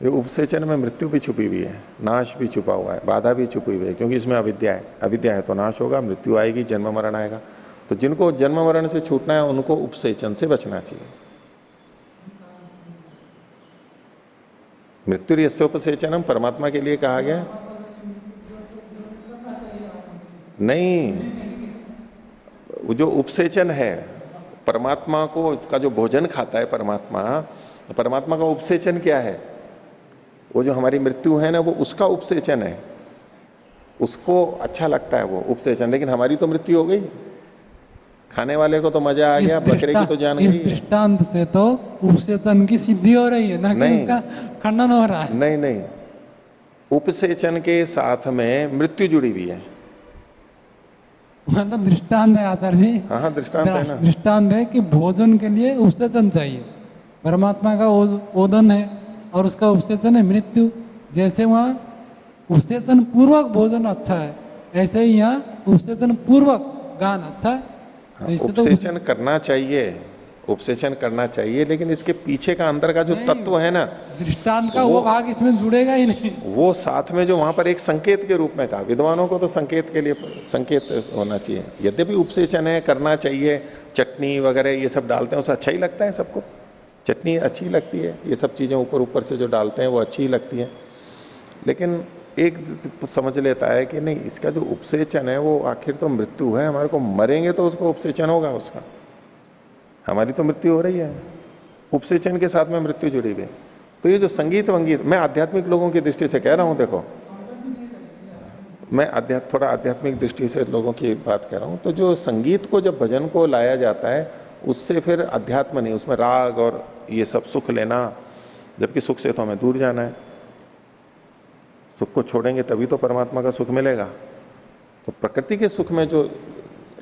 ये उपसेचन में मृत्यु भी छुपी हुई है, नाश भी छुपा हुआ है, बाधा भी छुपी हुई है, क्योंकि इसमें अविद्या है। अविद्या है तो नाश होगा, मृत्यु आएगी, जन्म मरण आएगा। तो जिनको जन्म मरण से छूटना है उनको उपसेचन से बचना चाहिए। मृत्यु यस्य उपसेचनम परमात्मा के लिए कहा गया नहीं। वो जो उपसेचन है, परमात्मा को का जो भोजन खाता है परमात्मा, परमात्मा का उपसेचन क्या है? वो जो हमारी मृत्यु है ना, वो उसका उपसेचन है, उसको अच्छा लगता है वो उपसेचन। लेकिन हमारी तो मृत्यु हो गई, खाने वाले को तो मजा आ गया, बकरे की तो जान गई। इस दृष्टांत से तो उपसेचन की सिद्धि हो रही है ना, कि उसका खंडन हो रहा है। नहीं नहीं, उपसेचन के साथ में मृत्यु जुड़ी हुई है। मतलब दृष्टांत है आचार्य जी। हाँ हाँ, दृष्टांत है ना। दृष्टांत है कि भोजन के लिए उपसेचन चाहिए, परमात्मा का ओदन है और उसका उपसेचन है मृत्यु। जैसे वहां उपसेचन पूर्वक भोजन अच्छा है, ऐसे ही यहाँ उपसेचन पूर्वक गान अच्छा है। हाँ, उपसेचन करना चाहिए, उपसेचन करना चाहिए, लेकिन इसके पीछे का अंदर का जो तत्व है ना, दृष्टांत का वो भाग इसमें जुड़ेगा ही नहीं। वो साथ में जो वहां पर एक संकेत के रूप में कहा, विद्वानों को तो संकेत के लिए संकेत होना चाहिए। यद्यपि उपसेचन है, करना चाहिए, चटनी वगैरह ये सब डालते हैं, उसे अच्छा ही लगता है सबको, चटनी अच्छी लगती है, ये सब चीजें ऊपर ऊपर से जो डालते हैं वो अच्छी ही लगती है। लेकिन एक समझ लेता है कि नहीं, इसका जो उपसेचन है वो आखिर तो मृत्यु है, हमारे को मरेंगे तो उसको उपसेचन होगा उसका, हमारी तो मृत्यु हो रही है, उपसेचन के साथ में मृत्यु जुड़ी हुई। तो ये जो संगीत वंगीत, मैं आध्यात्मिक लोगों की दृष्टि से कह रहा हूं, देखो मैं थोड़ा आध्यात्मिक दृष्टि से लोगों की बात कह रहा हूं। तो जो संगीत को, जब भजन को लाया जाता है उससे फिर अध्यात्म नहीं, उसमें राग और ये सब सुख लेना, जबकि सुख से तो हमें दूर जाना है। सुख को छोड़ेंगे तभी तो परमात्मा का सुख मिलेगा। तो प्रकृति के सुख में जो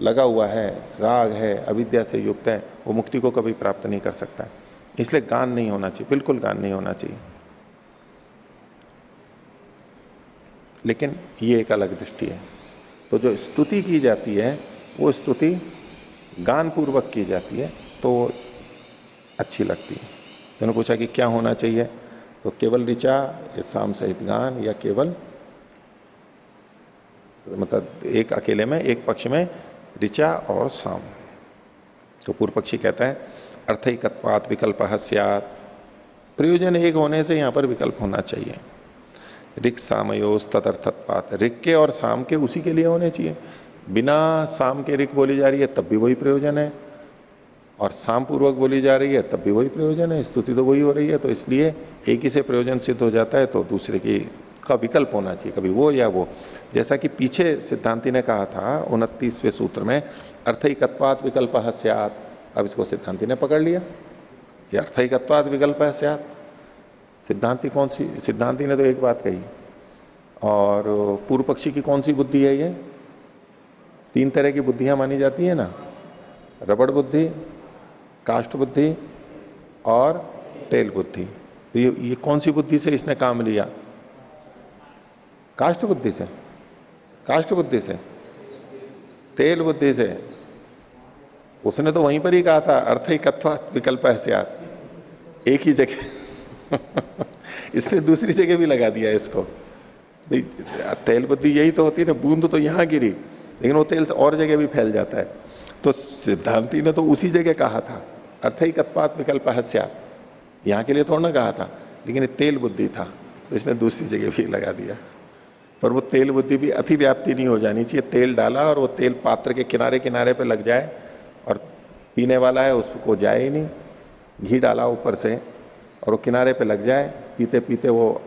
लगा हुआ है, राग है, अविद्या से युक्त है, वो मुक्ति को कभी प्राप्त नहीं कर सकता है। इसलिए गान नहीं होना चाहिए, बिल्कुल गान नहीं होना चाहिए। लेकिन ये एक अलग दृष्टि है। तो जो स्तुति की जाती है वो स्तुति गान पूर्वक की जाती है तो अच्छी लगती है। उन्होंने पूछा कि क्या होना चाहिए, तो केवल ऋचा या साम सहित गान, या केवल मतलब एक अकेले में, एक पक्ष में ऋचा और साम। तो पूर्व पक्षी कहता है अर्थैकत्वात् विकल्प स्यात्, प्रयोजन एक होने से यहां पर विकल्प होना चाहिए। ऋक् सामयोस तदर्थत्वात्, ऋक् के और साम के उसी के लिए होने चाहिए। बिना साम के ऋक् बोली जा रही है तब भी वही प्रयोजन है, और साम पूर्वक बोली जा रही है तब भी वही प्रयोजन है, स्तुति तो वही हो रही है। तो इसलिए एक ही से प्रयोजन सिद्ध हो जाता है तो दूसरे की का विकल्प होना चाहिए, कभी वो या वो। जैसा कि पीछे सिद्धांति ने कहा था 29वें सूत्र में अर्थैकत्वात् विकल्प स्यात्, अब इसको सिद्धांति ने पकड़ लिया कि अर्थैकत्वात् विकल्प स्यात्। सिद्धांति कौन सी, सिद्धांति ने तो एक बात कही, और पूर्व पक्षी की कौन सी बुद्धि है ये? तीन तरह की बुद्धियां मानी जाती है ना, रबड़ बुद्धि, काष्ठ बुद्धि और तेल बुद्धि। तो ये कौन सी बुद्धि से इसने काम लिया? काष्ठ बुद्धि से, काष्ठ बुद्धि से, तेल बुद्धि से। उसने तो वहीं पर ही कहा था अर्थैकत्वात् विकल्प स्यात्, एक ही जगह इसने दूसरी जगह भी लगा दिया इसको। तेल बुद्धि यही तो होती है ना, बूंद तो यहां गिरी लेकिन वो तेल और जगह भी फैल जाता है। तो सिद्धांति ने तो उसी जगह कहा था अर्थैकत्वात् विकल्प स्यात्, यहां के लिए थोड़ा ना कहा था, लेकिन ये तेल बुद्धि था तो इसने दूसरी जगह भी लगा दिया। पर वो तेल बुद्धि भी अतिव्याप्ति नहीं हो जानी चाहिए। तेल डाला और वो तेल पात्र के किनारे किनारे पे लग जाए और पीने वाला है उसको जाए ही नहीं। घी डाला ऊपर से और वो किनारे पे लग जाए, पीते पीते वो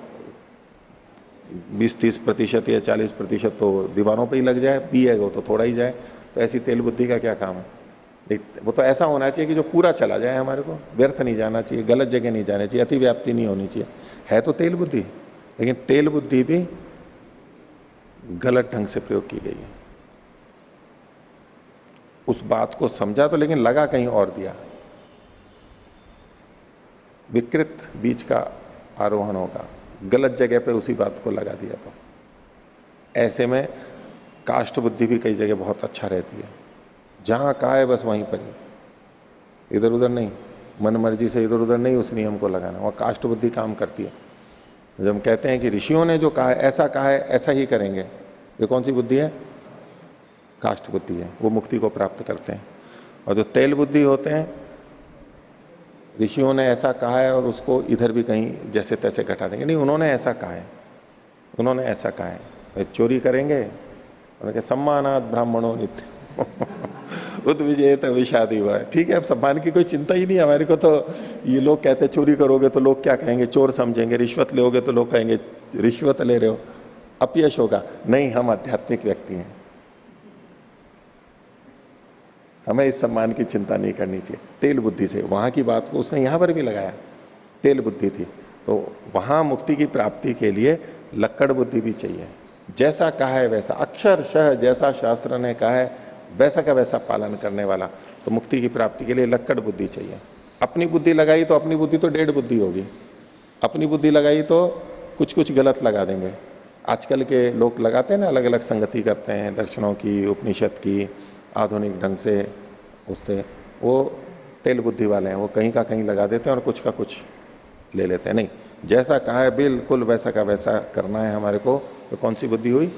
20-30% या 40% तो दीवारों पे ही लग जाए, पिएगा तो थोड़ा ही जाए। तो ऐसी तेल बुद्धि का क्या काम है? वो तो ऐसा होना चाहिए कि जो पूरा चला जाए, हमारे को व्यर्थ नहीं जाना चाहिए, गलत जगह नहीं जाना चाहिए, अतिव्याप्ति नहीं होनी चाहिए। है तो तेल बुद्धि, लेकिन तेल बुद्धि भी गलत ढंग से प्रयोग की गई है। उस बात को समझा तो, लेकिन लगा कहीं और दिया। विकृत बीज का आरोहण होगा, गलत जगह पे उसी बात को लगा दिया। तो ऐसे में काष्ठ बुद्धि भी कई जगह बहुत अच्छा रहती है, जहां कहा है बस वहीं पर ही, इधर उधर नहीं, मन मर्जी से इधर उधर नहीं उस नियम को लगाना। वह काष्ठ बुद्धि काम करती है। जब हम कहते हैं कि ऋषियों ने जो कहा है ऐसा ही करेंगे, ये कौन सी बुद्धि है? काष्ठ बुद्धि है, वो मुक्ति को प्राप्त करते हैं। और जो तेल बुद्धि होते हैं, ऋषियों ने ऐसा कहा है और उसको इधर भी कहीं जैसे तैसे घटा देंगे, नहीं उन्होंने ऐसा कहा है, उन्होंने ऐसा कहा है। चोरी करेंगे, उन्होंने कहा सम्मानात् ब्राह्मणों नित्य उद्विजेत विषादी हुआ है। ठीक है, अब सम्मान की कोई चिंता ही नहीं हमारे को। तो ये लोग कहते हैं चोरी करोगे तो लोग क्या कहेंगे? चोर समझेंगे। रिश्वत लोगे तो लोग कहेंगे रिश्वत ले रहे हो, अपयश होगा। नहीं, हम आध्यात्मिक व्यक्ति हैं, हमें इस सम्मान की चिंता नहीं करनी चाहिए। तेल बुद्धि से वहां की बात को उसने यहां पर भी लगाया, तेल बुद्धि थी। तो वहां मुक्ति की प्राप्ति के लिए लक्कड़ बुद्धि भी चाहिए। जैसा कहा है वैसा, अक्षरशः जैसा शास्त्र ने कहा है वैसा का वैसा पालन करने वाला। तो मुक्ति की प्राप्ति के लिए लक्कड़ बुद्धि चाहिए। अपनी बुद्धि लगाई तो अपनी बुद्धि तो डेढ़ बुद्धि होगी, अपनी बुद्धि लगाई तो कुछ कुछ गलत लगा देंगे। आजकल के लोग लगाते हैं ना, अलग अलग संगति करते हैं दर्शनों की, उपनिषद की, आधुनिक ढंग से, उससे वो तेल बुद्धि वाले हैं। वो कहीं का कहीं लगा देते हैं और कुछ का कुछ ले लेते हैं। नहीं, जैसा कहा है बिल्कुल वैसा का वैसा करना है हमारे को। तो कौन सी बुद्धि हुई?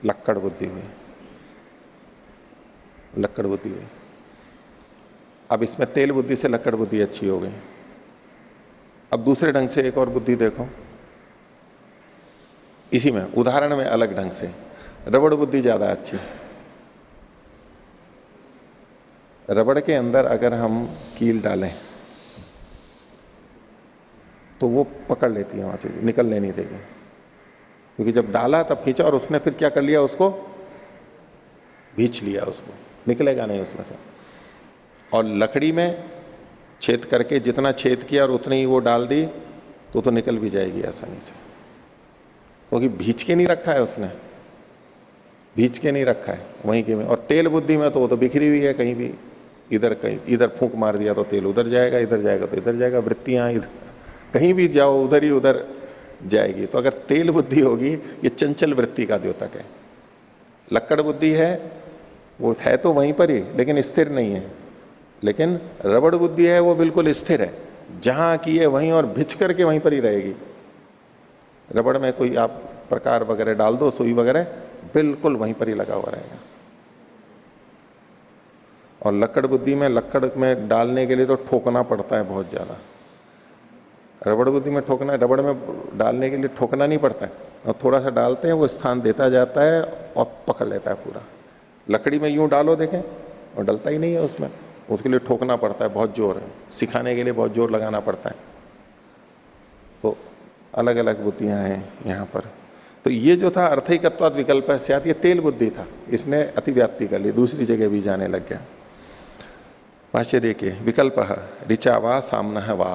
लक्कड़ बुद्धि हुई, लक्कड़ बुद्धि हुई। अब इसमें तेल बुद्धि से लक्कड़ बुद्धि अच्छी हो गई। अब दूसरे ढंग से एक और बुद्धि देखो, इसी में उदाहरण में अलग ढंग से रबड़ बुद्धि ज्यादा अच्छी। रबड़ के अंदर अगर हम कील डालें तो वो पकड़ लेती है, वहां से निकलने नहीं देगी, क्योंकि जब डाला तब खींचा और उसने फिर क्या कर लिया, उसको भींच लिया, उसको निकलेगा नहीं उसमें से। और लकड़ी में छेद करके जितना छेद किया और उतनी ही वो डाल दी तो निकल भी जाएगी आसानी से, क्योंकि भींच के नहीं रखा है उसने, भींच के नहीं रखा है वहीं के में। और तेल बुद्धि में तो वो तो बिखरी हुई है, कहीं भी इधर कहीं इधर फूंक मार दिया तो तेल उधर जाएगा, इधर जाएगा तो इधर जाएगा, वृत्तियां इधर कहीं भी जाओ उधर ही उधर जाएगी। तो अगर तेल बुद्धि होगी, ये चंचल वृत्ति का द्योतक है। लक्कड़ बुद्धि है, वो है तो वहीं पर ही लेकिन स्थिर नहीं है। लेकिन रबड़ बुद्धि है, वो बिल्कुल स्थिर है, जहां की है वहीं और भिज करके वहीं पर ही रहेगी। रबड़ में कोई आप प्रकार वगैरह डाल दो, सुई वगैरह, बिल्कुल वहीं पर ही लगा हुआ रहेगा। और लक्कड़ बुद्धि में, लक्कड़ में डालने के लिए तो ठोकना पड़ता है बहुत ज्यादा। रबड़ बुद्धि में ठोकना, रबड़ में डालने के लिए ठोकना नहीं पड़ता है, और थोड़ा सा डालते हैं वो स्थान देता जाता है और पकड़ लेता है पूरा। लकड़ी में यूं डालो देखें और डलता ही नहीं है उसमें, उसके लिए ठोकना पड़ता है, बहुत जोर है, सिखाने के लिए बहुत जोर लगाना पड़ता है। तो अलग अलग बुद्धियां हैं यहां पर। तो ये जो था अर्थैकत्वाद विकल्प है, ये तेल बुद्धि था, इसने अतिव्याप्ति कर ली, दूसरी जगह भी जाने लग गया। भाष्य देखिए, विकल्प ऋचा वा सामना वा,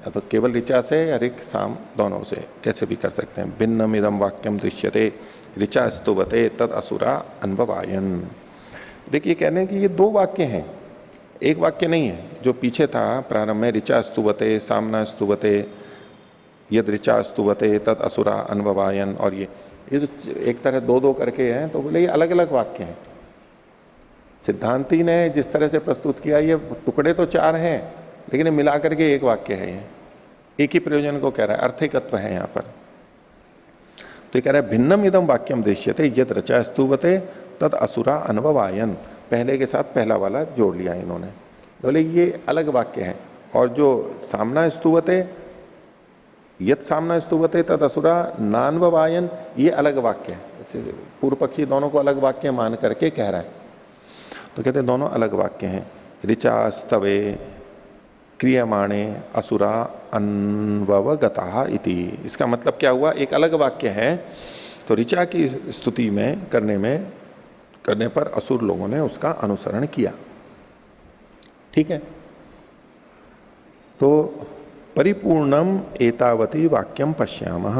या तो केवल ऋचा से या ऋक साम दोनों से, ऐसे भी कर सकते हैं। भिन्नम इदम वाक्यम दृश्यते ऋचा स्तुवते तद असुरा अनुभवायन। देखिए कह रहे हैं कि ये दो वाक्य हैं, एक वाक्य नहीं है। जो पीछे था प्रारंभ में, ऋचा स्तुवते सामना स्तुवते यद ऋचा स्तुवते तद असुरा अनुभवायन, और ये तो एक तरह दो दो करके हैं, तो बोले ये अलग अलग वाक्य हैं। सिद्धांती ने जिस तरह से प्रस्तुत किया, ये टुकड़े तो चार हैं लेकिन मिला करके एक वाक्य है, ये एक ही प्रयोजन को कह रहा है, अर्थैकत्व है यहां पर। तो ये कह रहा है भिन्नम इदम वाक्यम दृश्यते यद ऋचा स्तुवते तद असुरा अनुभवायन, पहले के साथ पहला वाला जोड़ लिया इन्होंने, बोले ये अलग वाक्य है। और जो सामना स्तुवते, यद सामना स्तुवते तद असुरा नान्ववायन, ये अलग वाक्य है। पूर्व पक्षी दोनों को अलग वाक्य मान करके कह रहा है। तो कहते हैं दोनों अलग वाक्य हैं। ऋचा स्तवे क्रियमाणे असुरा अन्ववगता इति, इसका मतलब क्या हुआ, एक अलग वाक्य है। तो ऋचा की स्तुति में करने पर असुर लोगों ने उसका अनुसरण किया, ठीक है। तो परिपूर्णम एतावती वाक्यम पश्यामः,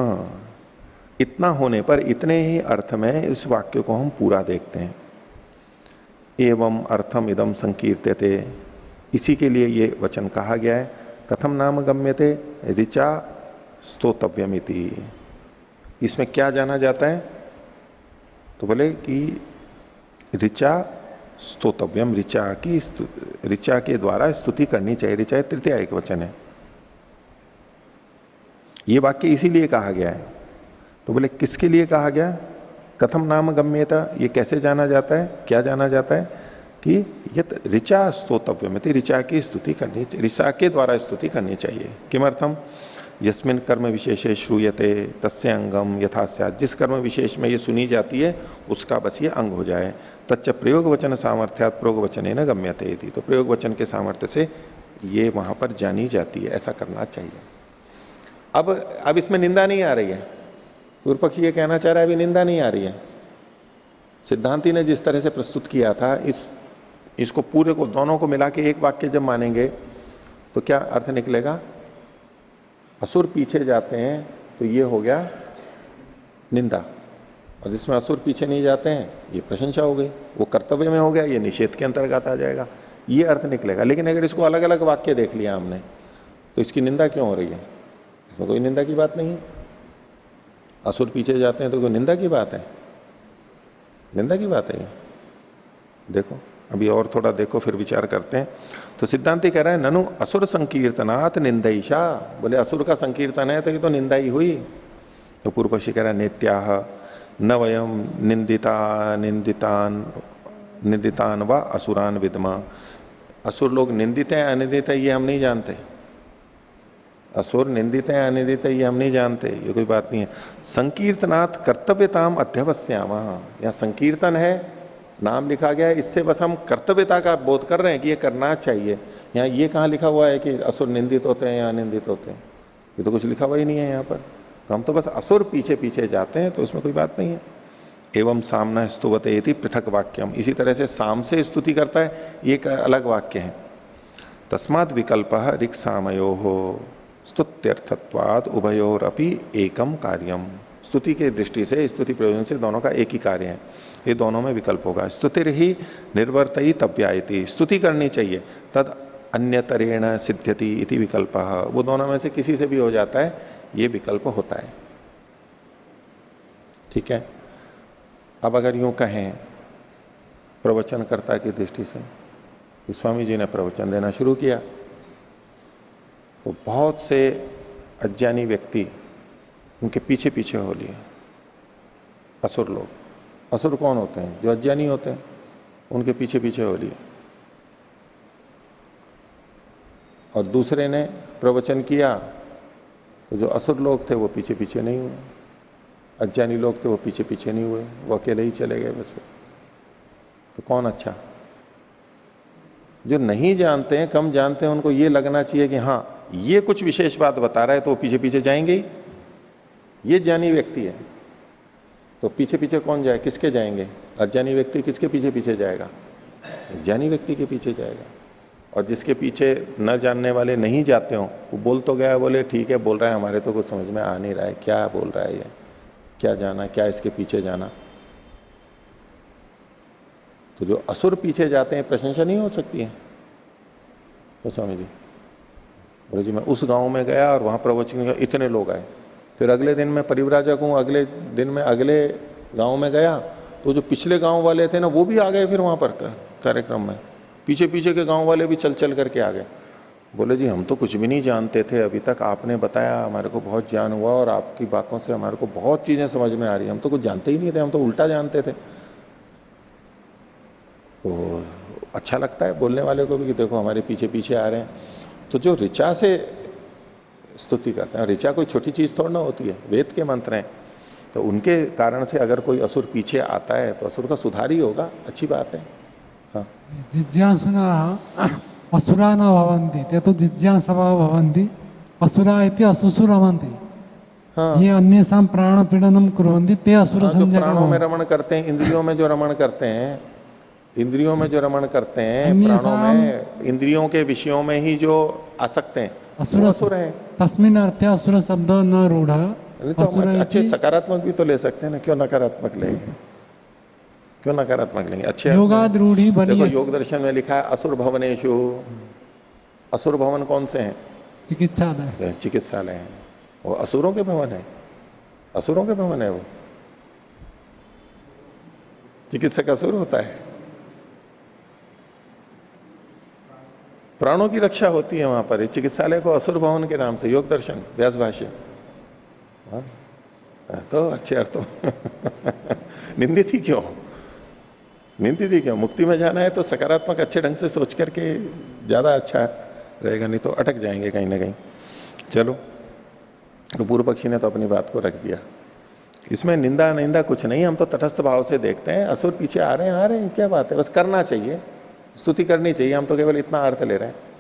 इतना होने पर, इतने ही अर्थ में इस वाक्य को हम पूरा देखते हैं। एवं अर्थम इदम संकीर्त्यते, इसी के लिए ये वचन कहा गया है। कथम नाम गम्यते ऋचा स्तोतव्यमिति, इसमें क्या जाना जाता है, तो बोले कि ऋचा स्तोतव्यम, ऋचा के द्वारा स्तुति करनी चाहिए। ऋचा तृतीया एक वचन है, ये वाक्य इसीलिए कहा गया है। तो बोले किसके लिए कहा गया, कथम नाम गम्यता, ये कैसे जाना जाता है, क्या जाना जाता है कि यत ऋचा स्तोतव्यम, ऋचा की स्तुति करनी चाहिए, ऋचा के द्वारा स्तुति करनी चाहिए। किमर्थम, यस्मिन कर्म विशेषे श्रूयते तस्य अंगम यथा स्यात्, जिस कर्म विशेष में ये सुनी जाती है उसका बस ये अंग हो जाए। तच्च प्रयोग वचन सामर्थ्यात् प्रयोग वचने न गम्यते इति, तो प्रयोग वचन के सामर्थ्य से ये वहां पर जानी जाती है, ऐसा करना चाहिए। अब इसमें निंदा नहीं आ रही है, पूर्व पक्षी ये कहना चाह रहा है अभी निंदा नहीं आ रही है। सिद्धांती ने जिस तरह से प्रस्तुत किया था, इसको पूरे को, दोनों को मिला के एक वाक्य जब मानेंगे तो क्या अर्थ निकलेगा, असुर पीछे जाते हैं तो ये हो गया निंदा, और जिसमें असुर पीछे नहीं जाते हैं ये प्रशंसा हो गई, वो कर्तव्य में हो गया, ये निषेध के अंतर्गत आ जाएगा, ये अर्थ निकलेगा। लेकिन अगर इसको अलग अलग वाक्य देख लिया हमने तो इसकी निंदा क्यों हो रही है, इसमें कोई निंदा की बात नहीं है। असुर पीछे जाते हैं तो कोई निंदा की बात है, निंदा की बात है ये। देखो अभी और थोड़ा देखो फिर विचार करते हैं। तो सिद्धांति कह रहा है ननु असुर संकीर्तनात् निंदैषा, बोले असुर का संकीर्तन है तो ये तो निंदा ही हुई। तो पूर्व पक्षी कह रहा है नित्याह न वयम निंदितान व असुरान विद्मा, असुर लोग निंदित हैं अनिंदित है ये हम नहीं जानते, असुर निंदित है अनिंदित है ये हम नहीं जानते, ये कोई बात नहीं है। संकीर्तनात् कर्तव्यताम अध्यवस्याम, यहाँ संकीर्तन है, नाम लिखा गया है, इससे बस हम कर्तव्यता का बोध कर रहे हैं कि ये करना चाहिए। यहाँ ये कहाँ लिखा हुआ है कि असुर निंदित होते हैं या अनिंदित होते हैं, ये तो कुछ लिखा हुआ ही नहीं है यहाँ पर। तो हम तो बस असुर पीछे पीछे जाते हैं, तो उसमें कोई बात नहीं है। एवं सामना स्तुवते इति पृथक वाक्यम, इसी तरह से साम से स्तुति करता है, ये एक अलग वाक्य है। तस्मात् विकल्प ऋक् सामयो स्तुत्यर्थत्वाद उभयोरपि एकम कार्यम। स्तुति की दृष्टि से, स्तुति प्रयोजन से दोनों का एक ही कार्य है, ये दोनों में विकल्प होगा। स्तुतिर ही निर्वर्तई तव्यायति, स्तुति करनी चाहिए, तद अन्यतरेण सिद्ध्यति इति विकल्प, वो दोनों में से किसी से भी हो जाता है, ये विकल्प होता है। ठीक है। अब अगर यूं कहें प्रवचनकर्ता की दृष्टि से, स्वामी जी ने प्रवचन देना शुरू किया तो बहुत से अज्ञानी व्यक्ति उनके पीछे पीछे हो लिए, असुर लोग। असुर कौन होते हैं? जो अज्ञानी होते हैं, उनके पीछे पीछे हो लिए। और दूसरे ने प्रवचन किया तो जो असुर लोग थे वो पीछे पीछे नहीं हुए, अज्ञानी लोग थे वो पीछे पीछे नहीं हुए, वो अकेले ही चले गए बस। तो कौन अच्छा? जो नहीं जानते हैं, कम जानते हैं, उनको ये लगना चाहिए कि हां ये कुछ विशेष बात बता रहा है, तो वो पीछे पीछे जाएंगे ही। ये ज्ञानी व्यक्ति है तो पीछे पीछे कौन जाए? किसके जाएंगे? अज्ञानी व्यक्ति किसके पीछे पीछे जाएगा? ज्ञानी व्यक्ति के पीछे जाएगा। और जिसके पीछे न जानने वाले नहीं जाते हो, वो बोल तो गया, बोले ठीक है बोल रहा है, हमारे तो कुछ समझ में आ नहीं रहा है, क्या बोल रहा है ये, क्या जाना, क्या इसके पीछे जाना। तो जो असुर पीछे जाते हैं, प्रशंसा नहीं हो सकती है। तो स्वामी जी बोले जी मैं उस गांव में गया और वहां प्रवचन किया, इतने लोग आए। फिर अगले दिन मैं परिव्राजक हूं, अगले दिन में अगले गांव में गया तो जो पिछले गांव वाले थे ना, वो भी आ गए फिर वहां पर कार्यक्रम में। पीछे पीछे के गांव वाले भी चल चल करके आ गए। बोले जी हम तो कुछ भी नहीं जानते थे अभी तक, आपने बताया हमारे को बहुत ज्ञान हुआ और आपकी बातों से हमारे को बहुत चीजें समझ में आ रही है, हम तो कुछ जानते ही नहीं थे, हम तो उल्टा जानते थे। तो अच्छा लगता है बोलने वाले को भी कि देखो हमारे पीछे पीछे आ रहे हैं। तो जो ऋचा से स्तुति करते हैं, ऋचा कोई छोटी चीज थोड़ा ना होती है, वेद के मंत्र हैं, तो उनके कारण से अगर कोई असुर पीछे आता है तो असुर का सुधार ही होगा, अच्छी बात है। हाँ। जिज्ञासुना असुरा न भवन्ति, ते तो जिज्ञासवा भवन्ति, असुरा इति असुसु रमन्ति। हाँ। ये अन्येषां प्राण पीड़नम कुर्वन्ति ते असुर जो संज्ञा। प्राणों में रमण करते हैं, इंद्रियों में जो रमण करते हैं, इंद्रियों में जो रमण करते हैं, प्राणों में, इंद्रियों के विषयों में ही जो आसक्त हैं, असुर हैं। तस्मिन् अर्थे असुर शब्द न रूढ़। तो हम अच्छे सकारात्मक भी तो ले सकते हैं ना, क्यों नकारात्मक लेंगे? क्यों नकारात्मक लेंगे? अच्छे योगाद रूढ़ी बनी। देखो योग दर्शन में लिखा है असुर भवनेषु। असुर भवन कौन से हैं? चिकित्सालय। चिकित्सालय है, वो असुरों के भवन है, असुरों के भवन है वो। चिकित्सक असुर होता है, प्राणों की रक्षा होती है वहां पर। चिकित्सालय को असुर भवन के नाम से, योग दर्शन व्यास भाष्य। तो अच्छे अर्थों निंदित ही क्यों? निंदित ही क्यों? मुक्ति में जाना है तो सकारात्मक अच्छे ढंग से सोच करके ज्यादा अच्छा रहेगा, नहीं तो अटक जाएंगे कहीं ना कहीं। चलो, तो पूर्व पक्षी ने तो अपनी बात को रख दिया। इसमें निंदा निंदा कुछ नहीं, हम तो तटस्थ भाव से देखते हैं। असुर पीछे आ रहे हैं, क्या बात है, बस करना चाहिए, स्तुति करनी चाहिए, हम तो केवल इतना अर्थ ले रहे हैं।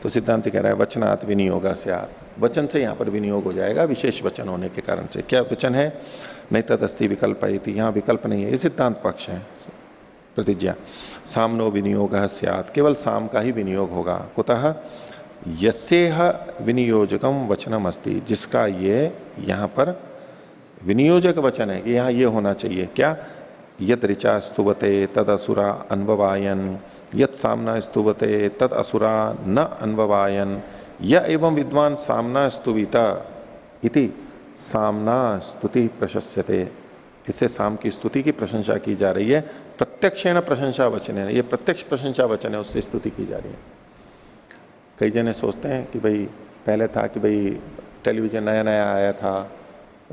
तो सिद्धांत कह रहा है वचनात् विनियोगा स्यात्, वचन से यहां पर विनियोग हो जाएगा, विशेष वचन होने के कारण से। क्या वचन है? नहीं तदस्ति विकल्प, यहां विकल्प नहीं है, ये सिद्धांत पक्ष है। प्रतिज्ञा सामनो विनियोग स्यात्, केवल साम का ही विनियोग होगा। कुतः यस्येह विनियोजकम वचनम अस्ति, जिसका ये यहां पर विनियोजक वचन है कि यहां ये होना चाहिए। क्या? यद ऋचा स्तुवते तद असुरा अन्ववायन, यद सामना स्तुवते तद असुरा न अन्ववायन, य एवं विद्वान सामना स्तुविता इति सामना स्तुति प्रशस्यते। इससे साम की स्तुति की प्रशंसा की जा रही है। प्रत्यक्षेण प्रशंसा वचन है, ये प्रत्यक्ष प्रशंसा वचन है, उससे स्तुति की जा रही है। कई जने सोचते हैं कि भाई पहले था कि भाई टेलीविजन नया नया आया था,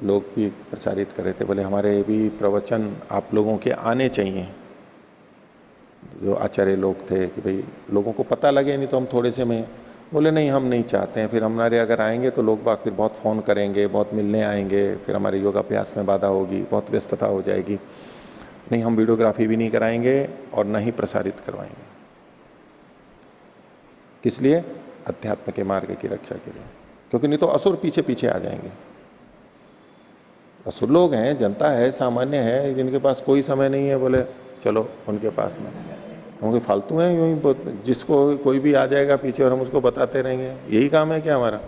लोग भी प्रसारित कर रहे थे, बोले हमारे भी प्रवचन आप लोगों के आने चाहिए, जो आचार्य लोग थे, कि भाई लोगों को पता लगे, नहीं तो हम थोड़े से में। बोले नहीं, हम नहीं चाहते हैं, फिर हमारे अगर आएंगे तो लोग बाग फिर बहुत फोन करेंगे, बहुत मिलने आएंगे, फिर हमारे योगाभ्यास में बाधा होगी, बहुत व्यस्तता हो जाएगी। नहीं, हम वीडियोग्राफी भी नहीं कराएंगे और न ही प्रसारित करवाएंगे। किस लिए? अध्यात्म के मार्ग की रक्षा के लिए, क्योंकि नहीं तो असुर पीछे पीछे आ जाएंगे। असुर लोग हैं, जनता है, सामान्य है, जिनके पास कोई समय नहीं है, बोले चलो उनके पास में हम कोई फालतू हैं यूं ही जिसको कोई भी आ जाएगा पीछे और हम उसको बताते रहेंगे? यही काम है क्या हमारा?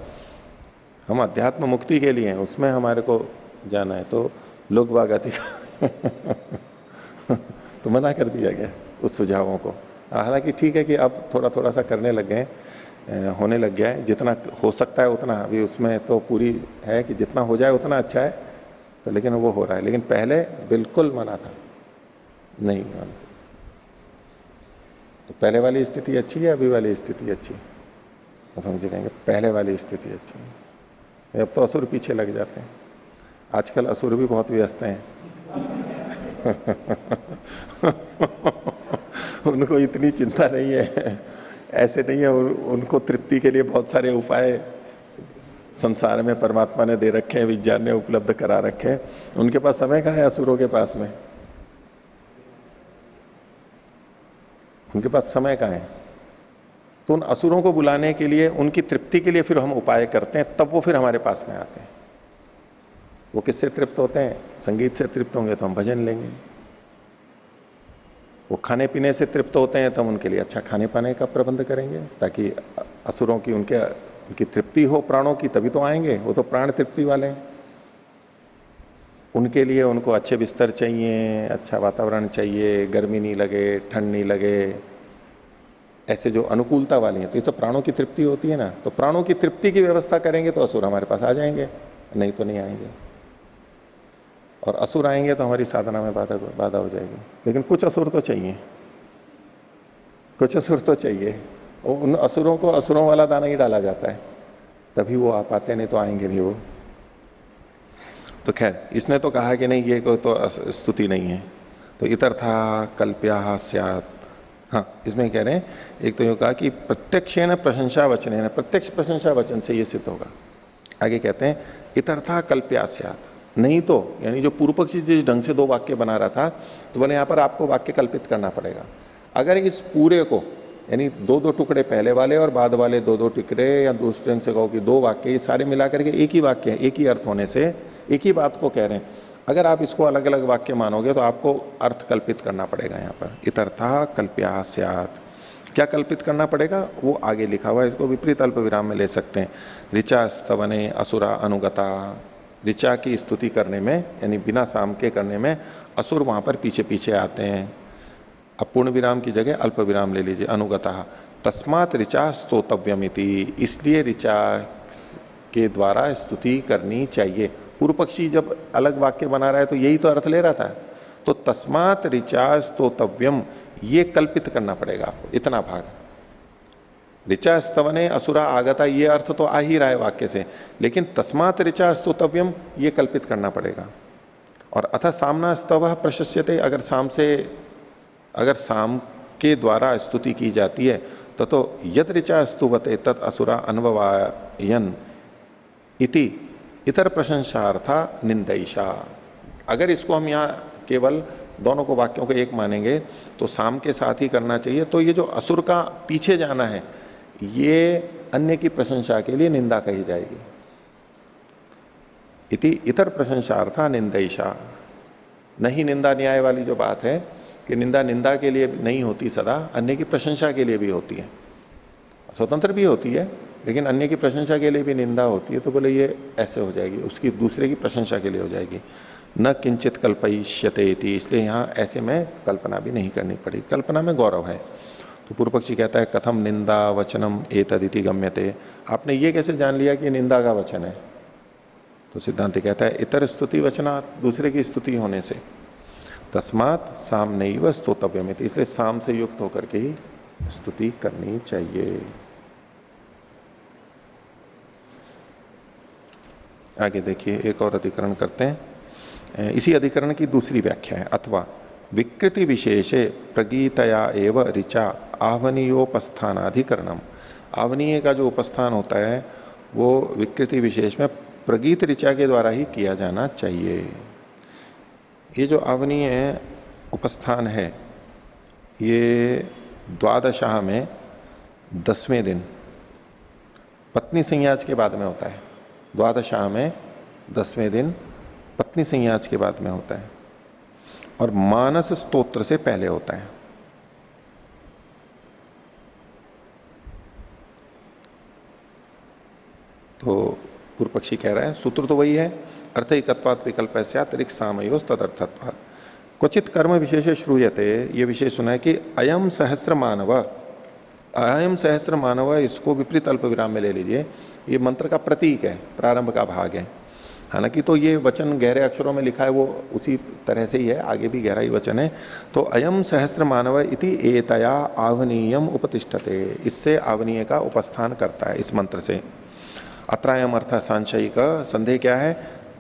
हम अध्यात्म मुक्ति के लिए हैं, उसमें हमारे को जाना है। तो लोक वागति तो मना कर दिया गया उस सुझावों को। हालांकि ठीक है कि अब थोड़ा थोड़ा सा करने लग गए, होने लग गया है, जितना हो सकता है उतना। अभी उसमें तो पूरी है कि जितना हो जाए उतना अच्छा है, तो लेकिन वो हो रहा है। लेकिन पहले बिल्कुल मना था, नहीं मानते। तो पहले वाली स्थिति अच्छी है, अभी वाली स्थिति अच्छी? तो समझे कहेंगे पहले वाली स्थिति अच्छी है। अब तो असुर पीछे लग जाते हैं। आजकल असुर भी बहुत व्यस्त हैं उनको इतनी चिंता नहीं है, ऐसे नहीं है। उनको तृप्ति के लिए बहुत सारे उपाय संसार में परमात्मा ने दे रखे हैं, विज्ञान ने उपलब्ध करा रखे हैं। उनके पास समय कहां है असुरों के पास में? उनके पास समय कहां है? तो उन असुरों को बुलाने के लिए, उनकी तृप्ति के लिए फिर हम उपाय करते हैं, तब वो फिर हमारे पास में आते हैं। वो किससे तृप्त होते हैं? संगीत से तृप्त होंगे तो हम भजन लेंगे। वो खाने पीने से तृप्त होते हैं तो हम उनके लिए अच्छा खाने पाने का प्रबंध करेंगे, ताकि असुरों की उनकी तृप्ति हो प्राणों की, तभी तो आएंगे। वो तो प्राण तृप्ति वाले हैं। उनके लिए उनको अच्छे बिस्तर चाहिए, अच्छा वातावरण चाहिए, गर्मी नहीं लगे, ठंड नहीं लगे, ऐसे जो अनुकूलता वाली है। तो ये तो प्राणों की तृप्ति होती है ना। तो प्राणों की तृप्ति की व्यवस्था करेंगे तो असुर हमारे पास आ जाएंगे, नहीं तो नहीं आएंगे। और असुर आएंगे तो हमारी साधना में बाधा हो जाएगी। लेकिन कुछ असुर तो चाहिए, कुछ असुर तो चाहिए। उन असुरों को असुरों वाला दाना ही डाला जाता है, तभी वो आ पाते, नहीं तो आएंगे नहीं वो। तो खैर, इसने तो कहा कि नहीं ये कोई तो स्तुति नहीं है। तो इतर था कल्प्या स्यात्। हाँ, इसमें कह रहे हैं, एक तो ये कहा कि प्रत्यक्षेण प्रशंसा वचन है, प्रत्यक्ष प्रशंसा वचन से ये सिद्ध होगा। आगे कहते हैं इतर था कल्प्या स्यात्। नहीं तो, यानी जो पूर्व पक्षी जिस ढंग से दो वाक्य बना रहा था, तो बोले यहां पर आपको वाक्य कल्पित करना पड़ेगा। अगर इस पूरे को, यानी दो दो टुकड़े पहले वाले और बाद वाले दो दो टुकड़े, या दूसरे ढंग से कहो कि दो वाक्य, ये सारे मिलाकर के एक ही वाक्य है, एक ही अर्थ होने से एक ही बात को कह रहे हैं। अगर आप इसको अलग अलग वाक्य मानोगे तो आपको अर्थ कल्पित करना पड़ेगा। यहां पर इतर्था कल्प्या स्यात्, क्या कल्पित करना पड़ेगा वो आगे लिखा हुआ है। इसको विपरीत अल्प विराम में ले सकते हैं। ऋचा स्तवने असुरा अनुगता। ऋचा की स्तुति करने में, यानी बिना साम के करने में, असुर वहां पर पीछे पीछे आते हैं। अब पूर्ण विराम की जगह अल्प विराम ले लीजिए। अनुगता तस्मात् ऋचा स्तोतव्यमिति, इसलिए ऋचा के द्वारा स्तुति करनी चाहिए। पूर्व पक्षी जब अलग वाक्य बना रहा है तो यही तो अर्थ ले रहा था। तो तस्मात् ऋचा स्तोतव्यम, ये कल्पित करना पड़ेगा आपको, इतना भाग। ऋचा स्तवने असुरा आगता, ये अर्थ तो आ ही रहा है वाक्य से, लेकिन तस्मात् ऋचा स्तोतव्यम ये कल्पित करना पड़ेगा। और अथ सामना स्तव प्रशस्यते, अगर साम के द्वारा स्तुति की जाती है तो यद ऋचा स्तुवते तत् असुरा अनववायन इति इतर प्रशंसार्था निंदैषा। अगर इसको हम यहां केवल दोनों को वाक्यों को एक मानेंगे तो साम के साथ ही करना चाहिए। तो ये जो असुर का पीछे जाना है, ये अन्य की प्रशंसा के लिए निंदा कही जाएगी। इति इतर प्रशंसार्था निंदैषा। नहीं निंदा न्याय वाली जो बात है कि निंदा के लिए नहीं होती सदा, अन्य की प्रशंसा के लिए भी होती है। स्वतंत्र भी होती है, लेकिन अन्य की प्रशंसा के लिए भी निंदा होती है। तो बोले ये ऐसे हो जाएगी, उसकी दूसरे की प्रशंसा के लिए हो जाएगी। न किंचित कल्पयिष्यते इति, इसलिए यहां ऐसे में कल्पना भी नहीं करनी पड़ी, कल्पना में गौरव है। तो पूर्व पक्षी कहता है कथम निंदा वचनम एतदिति गम्यते, आपने ये कैसे जान लिया कि निंदा का वचन है? तो सिद्धांत कहता है इतर स्तुति वचना, दूसरे की स्तुति होने से। तस्मात् साम नैव स्तोतव्यमिति, इसलिए साम से युक्त होकर के ही स्तुति करनी चाहिए। आगे देखिए, एक और अधिकरण करते हैं। इसी अधिकरण की दूसरी व्याख्या है। अथवा विकृति विशेषे प्रगीतया एव ऋचा आवनीयोपस्थानाधिकरणम। आवनीय का जो उपस्थान होता है वो विकृति विशेष में प्रगीत ऋचा के द्वारा ही किया जाना चाहिए। ये जो आवनीय उपस्थान है, ये द्वादशाह में 10वें दिन पत्नी संयाज के बाद में होता है। द्वादशाह में 10वें दिन पत्नी संयाज के बाद में होता है, और मानस स्तोत्र से पहले होता है। तो पूर्व पक्षी कह रहा है सूत्र तो वही है, अर्थ एकत्वात् विकल्प अतिरिक्त सामयोस तदर्थत्वात् क्वचित कर्म विशेष श्रूयते। ये विशेष सुना है कि अयम सहस्र मानव, अयम सहस्र मानव, इसको विपरीत अल्प विराम में ले लीजिए, ये मंत्र का प्रतीक है, प्रारंभ का भाग है। हालांकि तो ये वचन गहरे अक्षरों में लिखा है वो उसी तरह से ही है, आगे भी गहरा ही वचन है। तो अयम सहस्र मानव इति एतया आवनीयम उपतिष्ठते, इससे आवनीय का उपस्थान करता है इस मंत्र से। अत्रायम अर्थ सांशयिक, संदेह क्या है,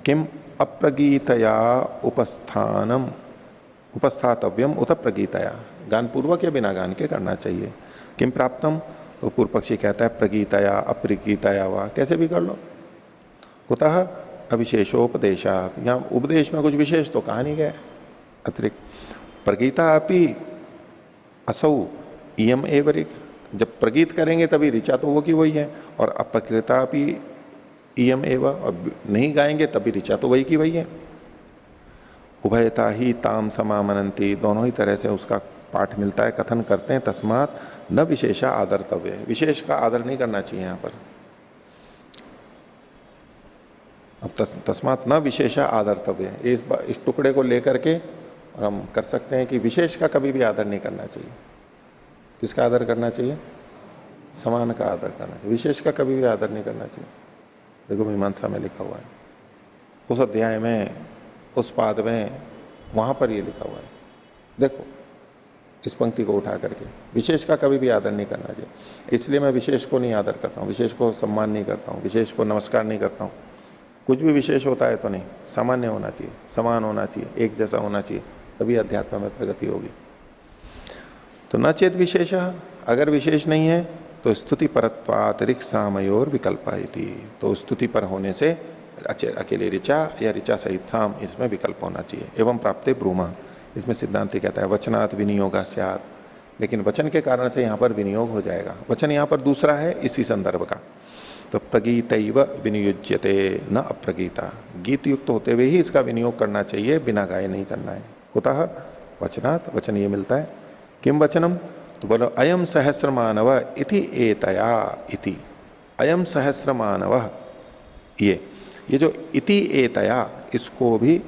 किम अप्रगीतया उपस्थानम उपस्थातव्यम उत प्रगीतया, गान पूर्वक या बिना गान के करना चाहिए। किम प्राप्तम, तो पूर्व पक्षी कहता है प्रगीतया अप्रगीतया वा, कैसे भी कर लो। कुतः अविशेषोपदेशात, यहां उपदेश में कुछ विशेष तो कहा नहीं गया अतिरिक्त। प्रगीता अपि असौ इयम एवरिक, जब प्रगीत करेंगे तभी ऋचा तो वो की वही है, और अपकृता भी इयम एव, और नहीं गाएंगे तभी ऋचा तो वही की वही है। उभयता ही ताम समामनंती, दोनों ही तरह से उसका पाठ मिलता है, कथन करते हैं। तस्मात न विशेषा आदरतव्य, विशेष का आदर नहीं करना चाहिए यहां पर। अब तस्मात न विशेषा आदरतव्य, इस टुकड़े को लेकर के और हम कर सकते हैं कि विशेष का कभी भी आदर नहीं करना चाहिए। किसका आदर करना चाहिए, समान का आदर करना चाहिए, विशेष का कभी भी आदर नहीं करना चाहिए। देखो मीमांसा में लिखा हुआ है, उस अध्याय में, उस पाद में, वहां पर ये लिखा हुआ है। देखो इस पंक्ति को उठा करके, विशेष का कभी भी आदर नहीं करना चाहिए। इसलिए मैं विशेष को नहीं आदर करता हूं, विशेष को सम्मान नहीं करता हूं, विशेष को नमस्कार नहीं करता हूं। कुछ भी विशेष होता है तो नहीं, सामान्य होना चाहिए, समान होना चाहिए, एक जैसा होना चाहिए, तभी अध्यात्म में प्रगति होगी। तो न चेत विशेष, अगर विशेष नहीं है तो स्तुति परत्वातिरिक्त सामयोर विकल्पायति, तो स्तुति पर होने से अकेले ऋचा या ऋचा सहित साम, इसमें विकल्प होना चाहिए। एवं प्राप्ते ब्रूमा, इसमें सिद्धांति कहता है वचनात् विनियोगा स्यात्, लेकिन वचन के कारण से यहां पर विनियोग हो जाएगा। वचन यहां पर दूसरा है इसी संदर्भ का। तो प्रगीतैव विनियुज्यते न अप्रगीता, गीत युक्त होते हुए ही इसका विनियोग करना चाहिए, बिना गाए नहीं करना है। कुतः वचनात्, वचन ये मिलता है। किम वचनम, तो बोलो अयम सहस्र मानव इति एतया इति, अयम सहस्र मानव, ये जो इति एतया, इसको भी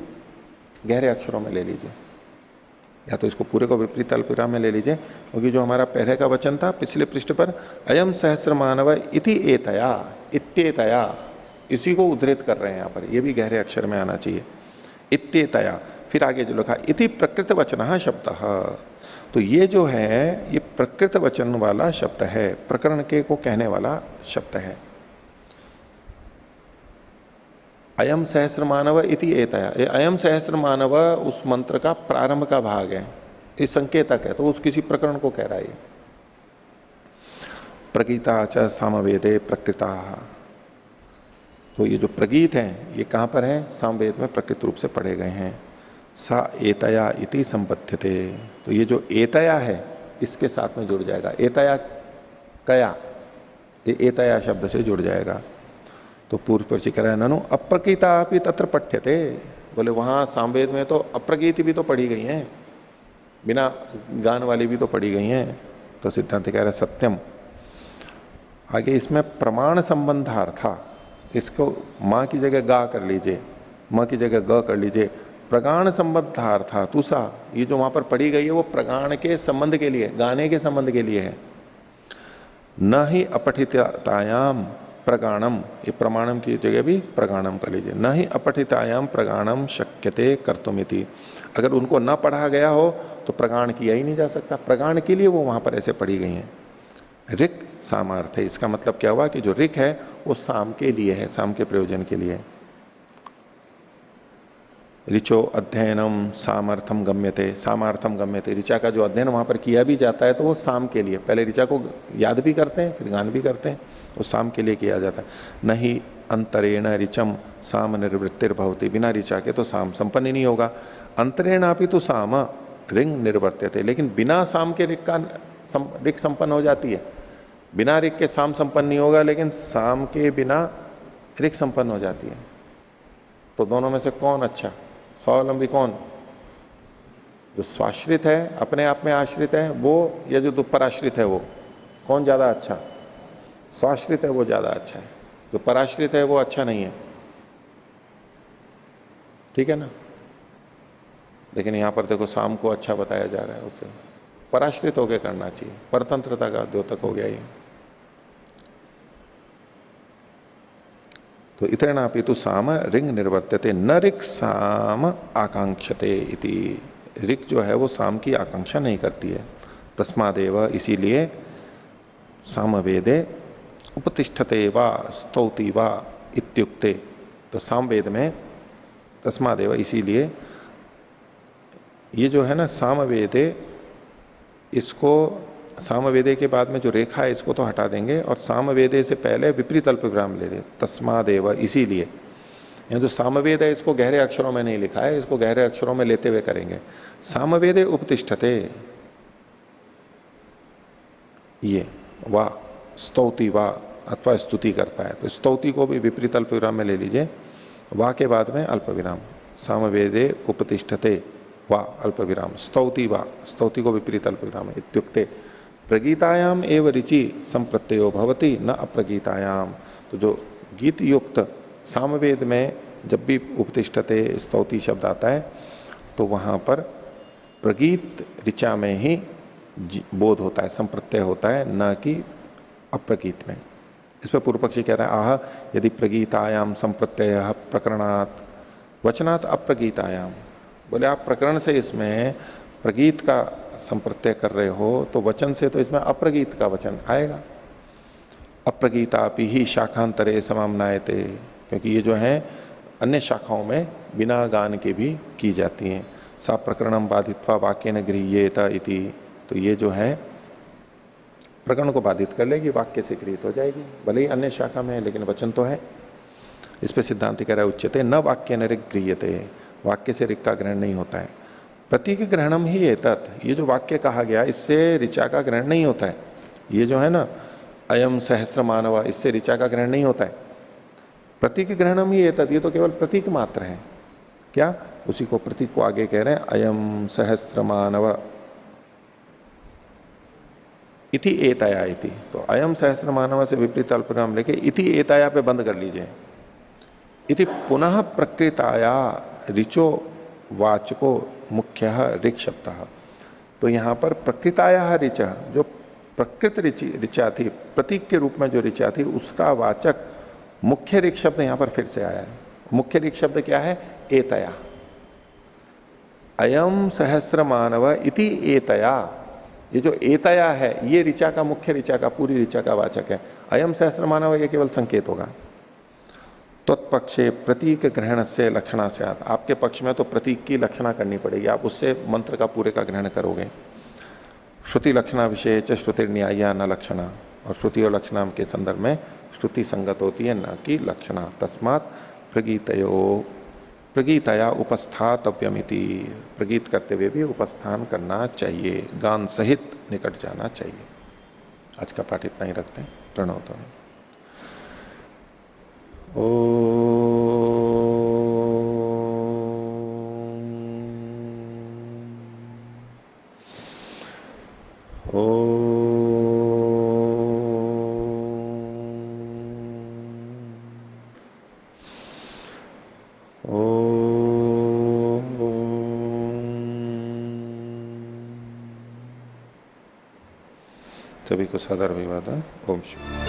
गहरे अक्षरों में ले लीजिए, या तो इसको पूरे को विपरीत अल्पविराम में ले लीजिए, क्योंकि जो हमारा पहले का वचन था पिछले पृष्ठ पर, अयम सहस्र मानव इति एतया, इत्येतया, इसी को उद्धृत कर रहे हैं यहां पर, यह भी गहरे अक्षर में आना चाहिए। इत्येतया, फिर आगे जो लिखा इति प्रकृत वचन शब्द, तो ये जो है ये प्रकृत वचन वाला शब्द है, प्रकरण के को कहने वाला शब्द है। अयम सहस्र मानव इति एतया, अयम सहस्र मानव उस मंत्र का प्रारंभ का भाग है, इस संकेतक है, तो उस किसी प्रकरण को कह रहा है। प्रगीता च सामवेदे प्रकृता, तो ये जो प्रगीत हैं ये कहां पर है, सामवेद में प्रकृत रूप से पढ़े गए हैं। सा एतया इति संबध्यते, तो ये जो एतया है इसके साथ में जुड़ जाएगा, एतया कया, ये एतया शब्द से जुड़ जाएगा। तो पूर्व परिचय कह रहा है ननु अप्रगीता भी तत्र पठ्यते, बोले वहां सामवेद में तो अप्रगीति भी तो पढ़ी गई हैं, बिना गान वाली भी तो पढ़ी गई हैं। तो सिद्धांत कह रहा है सत्यम। आगे इसमें प्रमाण संबंधार्था, इसको मां की जगह गा कर लीजिए, मां की जगह ग कर लीजिए। प्रगाण संबंधार्था तुषा, ये जो वहां पर पढ़ी गई है वो प्रगाण के संबंध के लिए, गाने के संबंध के लिए है। न ही अपठितायाम प्रगाणम, ये प्रमाणम की जगह भी प्रगाणम कर लीजिए। न ही अपठितायाम प्रगाणम शक्यते कर्तुमिति, अगर उनको न पढ़ा गया हो तो प्रगाण किया ही नहीं जा सकता, प्रगाण के लिए वो वहां पर ऐसे पढ़ी गई हैं। ऋक सामार्थ है, इसका मतलब क्या हुआ कि जो ऋक है वो साम के लिए है, साम के प्रयोजन के लिए। ऋचो अध्ययनम सामर्थम गम्यते, सामर्थम गम्यते, ऋचा का जो अध्ययन वहां पर किया भी जाता है तो वो साम के लिए, पहले ऋचा को याद भी करते हैं फिर गान भी करते हैं, वो साम के लिए किया जाता है। नहीं अंतरेण ऋचम साम निर्वृत्तिर्भवति, बिना ऋचा के तो साम संपन्न ही नहीं होगा। अंतरेण अभी तो साम ऋंग निर्वर्त्यते, लेकिन बिना साम के ऋक संपन्न हो जाती है। बिना ऋक के साम संपन्न नहीं होगा, लेकिन साम के बिना ऋक संपन्न हो जाती है। तो दोनों में से कौन अच्छा, स्वावलंबी कौन, जो स्वाश्रित है, अपने आप में आश्रित है वो, या जो दुपर आश्रित है वो, कौन ज्यादा अच्छा, स्वाश्रित है वो ज्यादा अच्छा है। जो पराश्रित है वो अच्छा नहीं है, ठीक है ना। लेकिन यहां पर देखो साम को अच्छा बताया जा रहा है, उसे पराश्रित होकर करना चाहिए, परतंत्रता का द्योतक हो गया ये। तो इतरेणापि तो साम रिंग निर्वर्त्यते न ऋक् साम आकांक्षते इति। ऋक् जो है वो साम की आकांक्षा नहीं करती है। तस्मादेव इसीलिए सामवेदे उपतिष्ठते वा स्तौति वा इत्युक्ते। तो सामवेद में तस्मादेव इसीलिए, ये जो है ना सामवेदे, इसको सामवेदे के बाद में जो रेखा है इसको तो हटा देंगे और सामवेदे से पहले विपरीत अल्पविराम ले लें, तस्मादेव इसीलिए। यहां जो सामवेद है इसको गहरे अक्षरों में नहीं लिखा है, इसको गहरे अक्षरों में लेते हुए करेंगे। सामवेदे उपतिष्ठते, ये वा स्तौति वा अथवा स्तुति करता है, तो स्तौति को भी विपरीत अल्पविराम में ले लीजिए, वा के बाद में अल्पविराम। सामवेदे उपतिष्ठते वा अल्पविराम, स्तौति वा, स्तौति को विपरीत अल्पविराम। इत्युक्ते प्रगीतायाम एव रुचि संप्रत्ययो भवति न अप्रगीतायाम। तो जो गीत युक्त सामवेद में जब भी उपतिष्ठते स्तौति शब्द आता है तो वहां पर प्रगीत ऋचा में ही बोध होता है, संप्रत्यय होता है, न कि अप्रगीत में। इस पर पूर्व पक्षी कह रहा है आह यदि प्रगीतायाम संप्रत्यय प्रकरणात् वचनात् अप्रगीतायाम। बोले आप प्रकरण से इसमें प्रगीत का संप्रत्यय कर रहे हो तो वचन से तो इसमें अप्रगीत का वचन आएगा। अप्रगीतापि ही शाखांतरे समामनायते, क्योंकि ये जो है अन्य शाखाओं में बिना गान के भी की जाती हैं। सा प्रकरणम बाधित्वा वाक्य न गृह्येत इति। तो ये जो है प्रकरण को बाधित कर लेगी, वाक्य से गृहित हो जाएगी, भले ही अन्य शाखा में है लेकिन वचन तो है। इस पे सिद्धांति कह रहा है उच्यते न वाक्य न ऋक् गृह्यते, वाक्य से ऋक् का ग्रहण नहीं होता है। प्रतीक ग्रहणम ही एतत्, ये जो वाक्य कहा गया इससे ऋचा का ग्रहण नहीं होता है। ये जो है ना अयम सहस्र मानव, इससे ऋचा का ग्रहण नहीं होता है। प्रतीक ग्रहणम ही एतत्, ये तो केवल प्रतीक मात्र है। क्या? उसी को प्रतीक को आगे कह रहे हैं अयम सहस्र मानव इति एतया इति। तो अयम सहस्र मानव से विपरीत अल्पविराम लेके इति एतया पे बंद कर लीजिए। इति पुनः प्रकृताया ऋचो वाचको मुख्य ऋक् शब्द। तो यहां पर प्रकृताया ऋच, जो प्रकृत ऋचा थी, प्रतीक के रूप में जो ऋचा थी, उसका वाचक मुख्य ऋक् शब्द यहां पर फिर से आया है। मुख्य ऋक् शब्द क्या है? एतया। अयम सहस्र मानव इति एतया, ये जो एतया है ये ऋचा का, मुख्य ऋचा का, पूरी ऋचा का वाचक है। अयम सहस्र मानव ये केवल संकेत होगा। तत्पक्षे प्रतीक ग्रहण से लक्षणा से, आपके पक्ष में तो प्रतीक की लक्षणा करनी पड़ेगी, आप उससे मंत्र का पूरे का ग्रहण करोगे। श्रुति लक्षणा विशेष श्रुति न्याया न लक्षणा, और श्रुति और लक्षणा के संदर्भ में श्रुति संगत होती है न कि लक्षणा। तस्मात् प्रगीतया उपस्थातव्यमिति, प्रगीत करते हुए भी उपस्थान करना चाहिए, गान सहित निकट जाना चाहिए। आज का पाठ इतना ही रखते हैं। प्रणव तो सभी को सदर विवाद। ओम शिव।